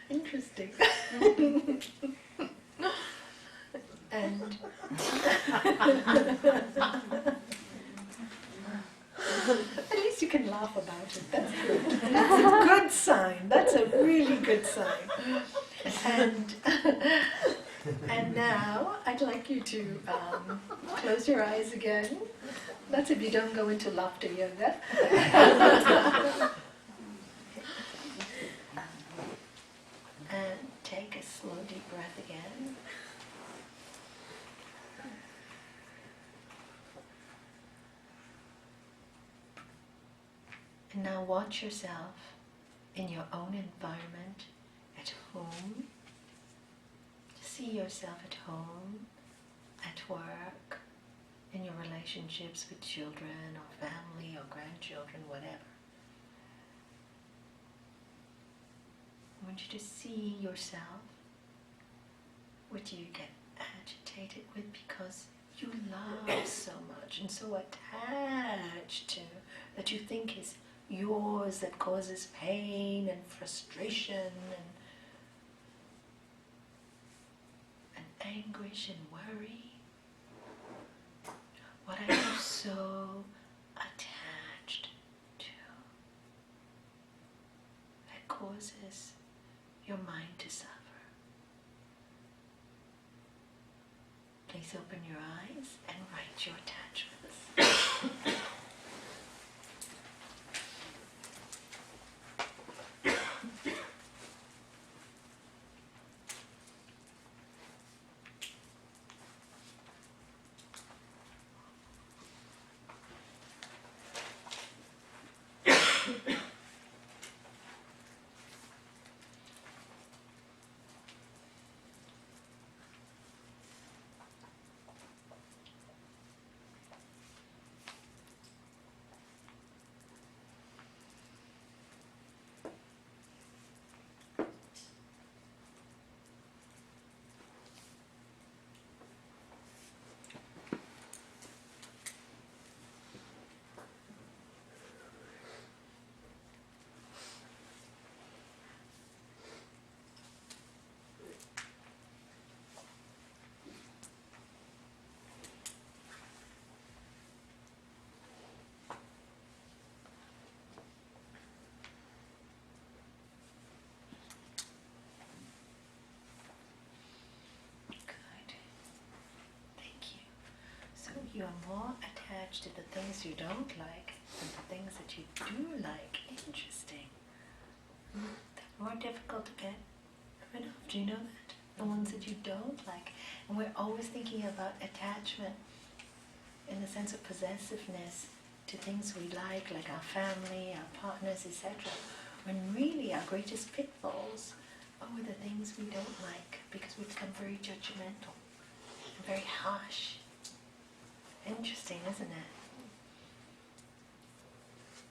Interesting. And at least you can laugh about it. That's good. That's a good sign. That's a really good sign. And now I'd like you to close your eyes again. That's if you don't go into laughter yoga. And take a slow deep breath again. And now watch yourself in your own environment, at home. See yourself at home, at work, in your relationships with children or family or grandchildren, whatever. I want you to see yourself. What do you get agitated with because you love so much and so attached to, that you think is yours, that causes pain and frustration and anguish and worry? What are you so attached to that causes your mind to suffer? Please open your eyes and write your attachments. You are more attached to the things you don't like than the things that you do like. Interesting. They're more difficult to get rid of. Do you know that? The ones that you don't like. And we're always thinking about attachment in the sense of possessiveness to things we like our family, our partners, etc. When really our greatest pitfalls are the things we don't like, because we become very judgmental and very harsh. Interesting, isn't it?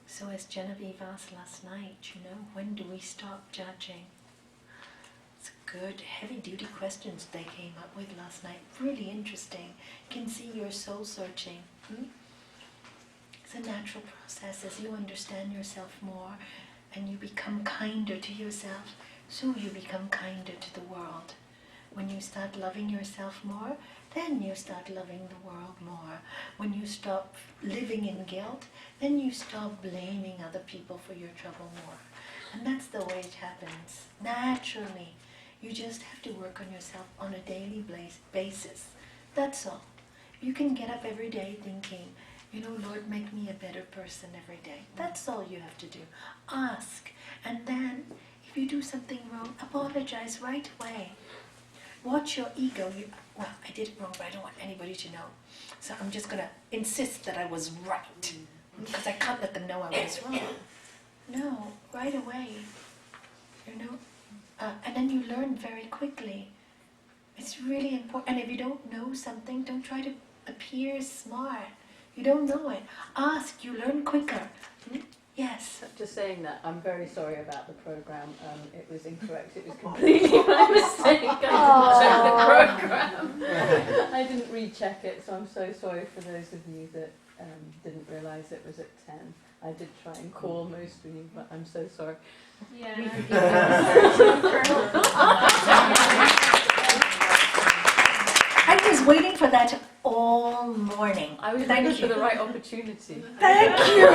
So as Genevieve asked last night, when do we stop judging? It's good, heavy-duty questions they came up with last night. Really interesting. You can see you're soul-searching. It's a natural process. As you understand yourself more and you become kinder to yourself, so you become kinder to the world. When you start loving yourself more, then you start loving the world more. When you stop living in guilt, then you stop blaming other people for your trouble more. And that's the way it happens, naturally. You just have to work on yourself on a daily basis. That's all. You can get up every day thinking, Lord, make me a better person every day. That's all you have to do. Ask. And then, if you do something wrong, apologize right away. Watch your ego. I did it wrong, but I don't want anybody to know. So I'm just going to insist that I was right, because I can't let them know I was wrong. No, right away. And then you learn very quickly. It's really important. And if you don't know something, don't try to appear smart. You don't know it. Ask, you learn quicker. Yes. Just saying that, I'm very sorry about the program. It was incorrect. It was completely my mistake. I didn't check the program. I didn't recheck it, so I'm so sorry for those of you that didn't realise it was at 10. I did try and call most of you, but I'm so sorry. Yeah. I was waiting for that all morning. I was Thank waiting for you. the right opportunity. Thank you.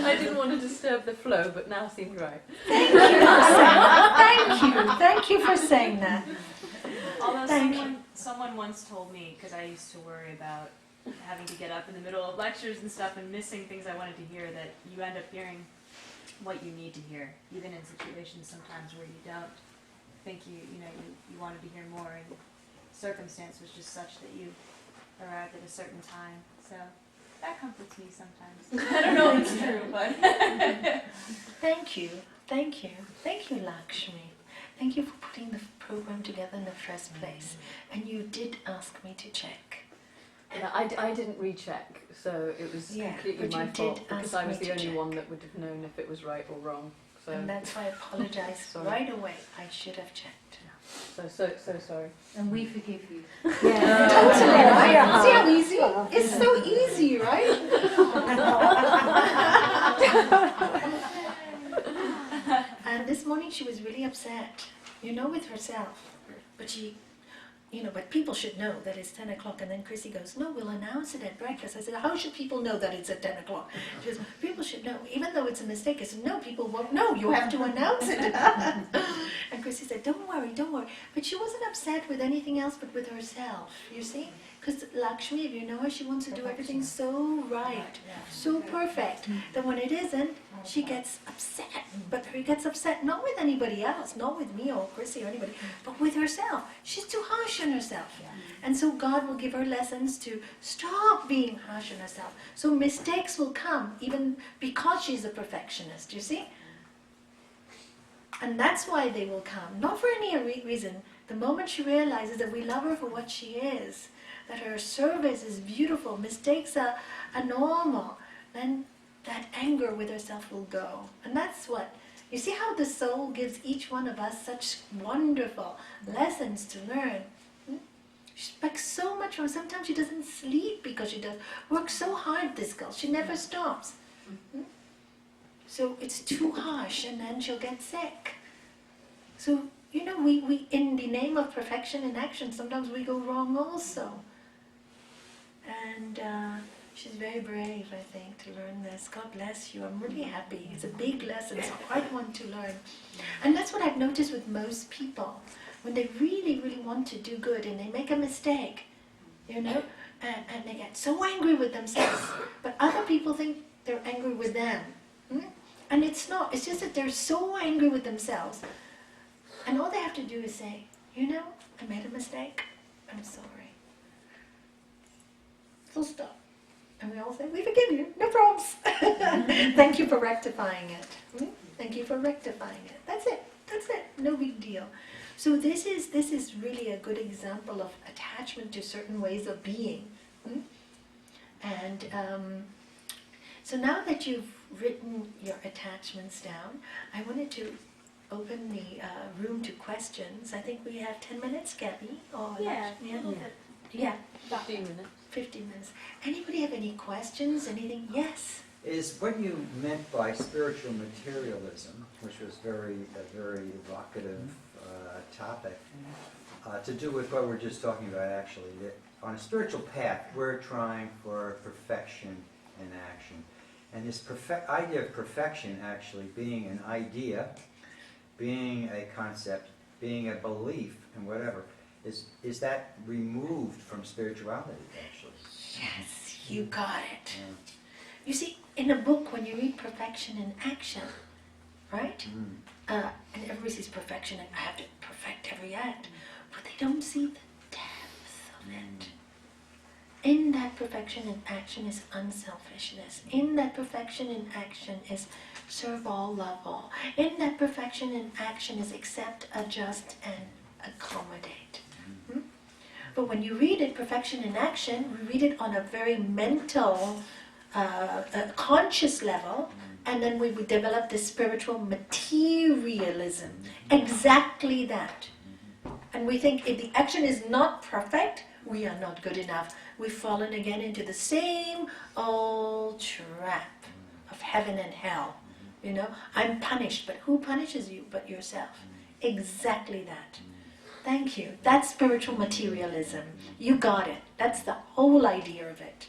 I didn't want to disturb the flow, but now seemed right. Thank you for saying that. Thank you. Thank you for saying that. Although Thank you. someone once told me, because I used to worry about having to get up in the middle of lectures and stuff and missing things I wanted to hear, that you end up hearing what you need to hear, even in situations sometimes where you don't think you wanted to hear more, and circumstance was just such that you arrived at a certain time. So that comforts me sometimes. I don't know if it's true, but Thank you. Thank you. Thank you, Lakshmi. Thank you for putting the program together in the first place. And you did ask me to check. Yeah, I didn't recheck, so it was completely but my you fault did because ask I was me the to only check. one that would have known if it was right or wrong. So And that's why I apologize Sorry. right away. I should have checked. so sorry. And we forgive you. Yeah, totally, right? See how easy? It's so easy, right? And this morning she was really upset, with herself. But but people should know that it's 10 o'clock. And then Chrissy goes, no, we'll announce it at breakfast. I said, how should people know that it's at 10 o'clock? She goes, people should know. Even though it's a mistake, I said, no, people won't know. You have to announce it. And Chrissy said, don't worry. But she wasn't upset with anything else but with herself, you see? Because Lakshmi, if you know her, she wants to do everything so right, so perfect, that when it isn't, she gets upset. But she gets upset not with anybody else, not with me or Chrissy or anybody, but with herself. She's too harsh on herself. And so God will give her lessons to stop being harsh on herself. So mistakes will come, even because she's a perfectionist, you see? And that's why they will come, not for any reason. The moment she realizes that we love her for what she is, that her service is beautiful, mistakes are normal, then that anger with herself will go. And that's what, you see how the soul gives each one of us such wonderful lessons to learn. She expects so much from her. Sometimes she doesn't sleep because she does work so hard, this girl. She never stops. So it's too harsh, and then she'll get sick. So, we in the name of perfection in action, sometimes we go wrong also. And she's very brave, I think, to learn this. God bless you. I'm really happy. It's a big lesson, it's quite one to learn. And that's what I've noticed with most people. When they really, really want to do good and they make a mistake, and they get so angry with themselves. But other people think they're angry with them. And it's not. It's just that they're so angry with themselves. And all they have to do is say, I made a mistake. I'm sorry. Full stop. And we all say, we forgive you. No problems. Thank you for rectifying it. Thank you for rectifying it. That's it. No big deal. So this is really a good example of attachment to certain ways of being. And so now that you've written your attachments down, I wanted to open the room to questions. I think we have 10 minutes, Gabby? Or yeah. Yeah, 15 minutes. 15 minutes. Anybody have any questions? Anything? Yes? Is what you meant by spiritual materialism, which was a very evocative topic, to do with what we're just talking about actually, that on a spiritual path we're trying for perfection in action. And this idea of perfection actually being an idea, being a concept, being a belief, and whatever, is that removed from spirituality, actually? Yes, you got it. You see, in a book, when you read perfection in action, right? And everybody sees perfection, and I have to perfect every act, but they don't see the depth of it. In that perfection in action is unselfishness. In that perfection in action is serve all, love all. In that perfection in action is accept, adjust, and accommodate. But when you read it, perfection in action, we read it on a very mental a conscious level, and then we would develop this spiritual materialism. Exactly that. And we think if the action is not perfect, we are not good enough. We've fallen again into the same old trap of heaven and hell. You know, I'm punished, but who punishes you but yourself? Exactly that. Thank you. That's spiritual materialism. You got it. That's the whole idea of it.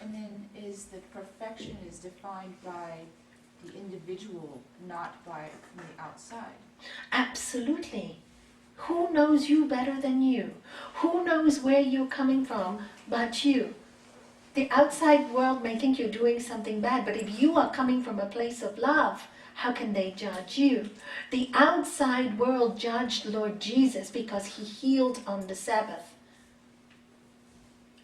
And then is the perfection is defined by the individual, not by from the outside? Absolutely. Who knows you better than you? Who knows where you're coming from but you? The outside world may think you're doing something bad, but if you are coming from a place of love, how can they judge you? The outside world judged Lord Jesus because he healed on the Sabbath.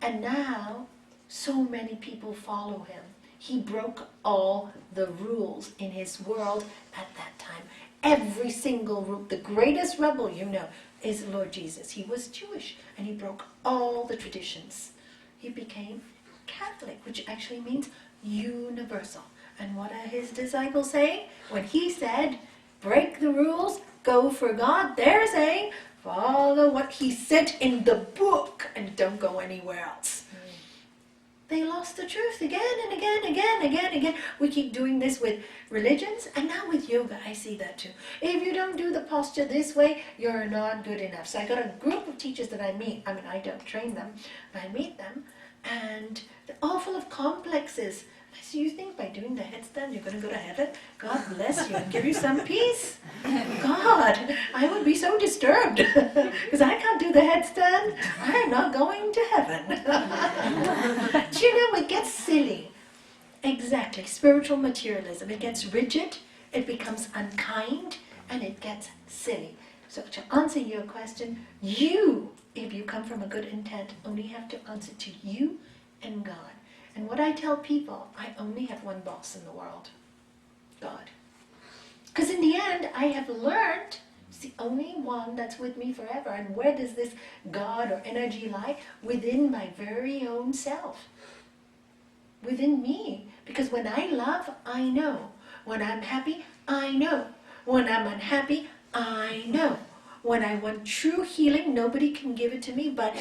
And now, so many people follow him. He broke all the rules in his world at that time. Every single rule. The greatest rebel, you know, is Lord Jesus. He was Jewish and he broke all the traditions. He became Catholic, which actually means universal. And what are his disciples saying? When he said, break the rules, go for God, they're saying, follow what he said in the book and don't go anywhere else. They lost the truth again and again. We keep doing this with religions, and now with yoga, I see that too. If you don't do the posture this way, you're not good enough. So I got a group of teachers that I meet. I mean, I don't train them, but I meet them, and they're all full of complexes. I say, you think by doing the headstand you're going to go to heaven? God bless you and give you some peace. God, I would be so disturbed because I can't do the headstand. I'm not going to heaven. But you know, it gets silly. Exactly. Spiritual materialism. It gets rigid, it becomes unkind, and it gets silly. So to answer your question, you, if you come from a good intent, only have to answer to you and God. And what I tell people, I only have one boss in the world, God. Because in the end, I have learned it's the only one that's with me forever. And where does this God or energy lie? Within my very own self. Within me. Because when I love, I know. When I'm happy, I know. When I'm unhappy, I know. When I want true healing, nobody can give it to me, but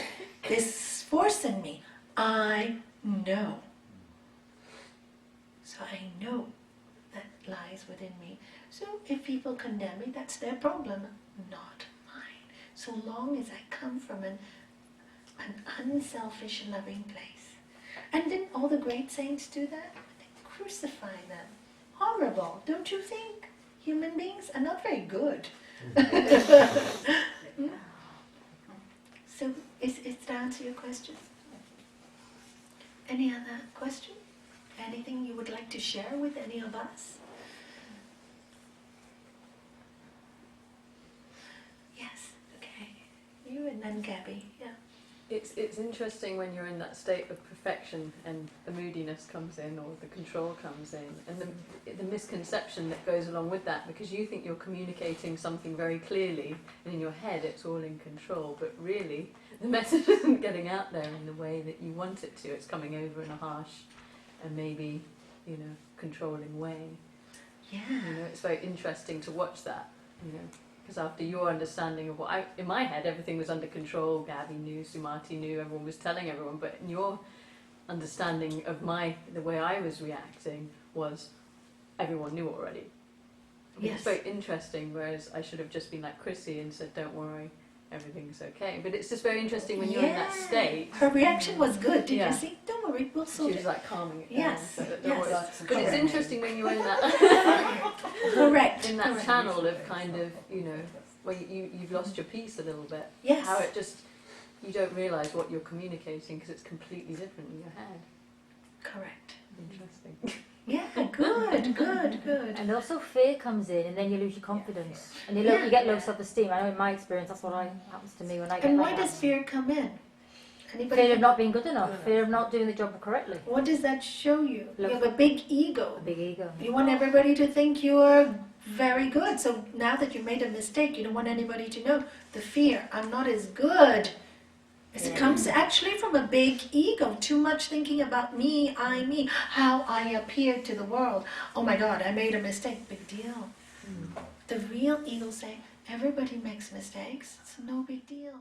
this force in me, I know. So I know that lies within me. So if people condemn me, that's their problem, not mine. So long as I come from an unselfish, loving place. And didn't all the great saints do that? They crucify them. Horrible, don't you think? Human beings are not very good. So is to answer your question? Any other question? Anything you would like to share with any of us? Yes, okay. You and then Gabby, yeah. It's interesting when you're in that state of perfection and the moodiness comes in or the control comes in, and the misconception that goes along with that, because you think you're communicating something very clearly and in your head it's all in control, but really the message isn't getting out there in the way that you want it to. It's coming over in a harsh and maybe, controlling way. Yeah. It's very interesting to watch that, because after your understanding of in my head, everything was under control. Gabby knew, Sumati knew, everyone was telling everyone, but in your understanding of the way I was reacting was everyone knew already. Yes. It's very interesting, whereas I should have just been like Chrissy and said, don't worry, everything's okay. But it's just very interesting when you're in that state. Her reaction was good, did Yeah. you see? Don't worry, we'll sort She was it. like calming it down. Yes, So that yes. But it's interesting when you're in that Correct. in that correct. channel of kind of, where you've lost your peace a little bit. Yes. How it just, you don't realise what you're communicating because it's completely different in your head. Correct. Interesting. Yeah, good. And also fear comes in, and then you lose your confidence, and you Yeah. get low self-esteem. I know in my experience that's what happens to me when I get And like why does that. fear come in? Anybody? Fear of not being good enough, fear of not doing the job correctly. What does that show you? You Look. have a big ego. A big ego. You want everybody to think you're very good. So now that you made a mistake, you don't want anybody to know the fear. I'm not as good It comes actually from a big ego, too much thinking about me, me, how I appear to the world. Oh my God, I made a mistake, big deal. The real ego say, everybody makes mistakes, it's no big deal.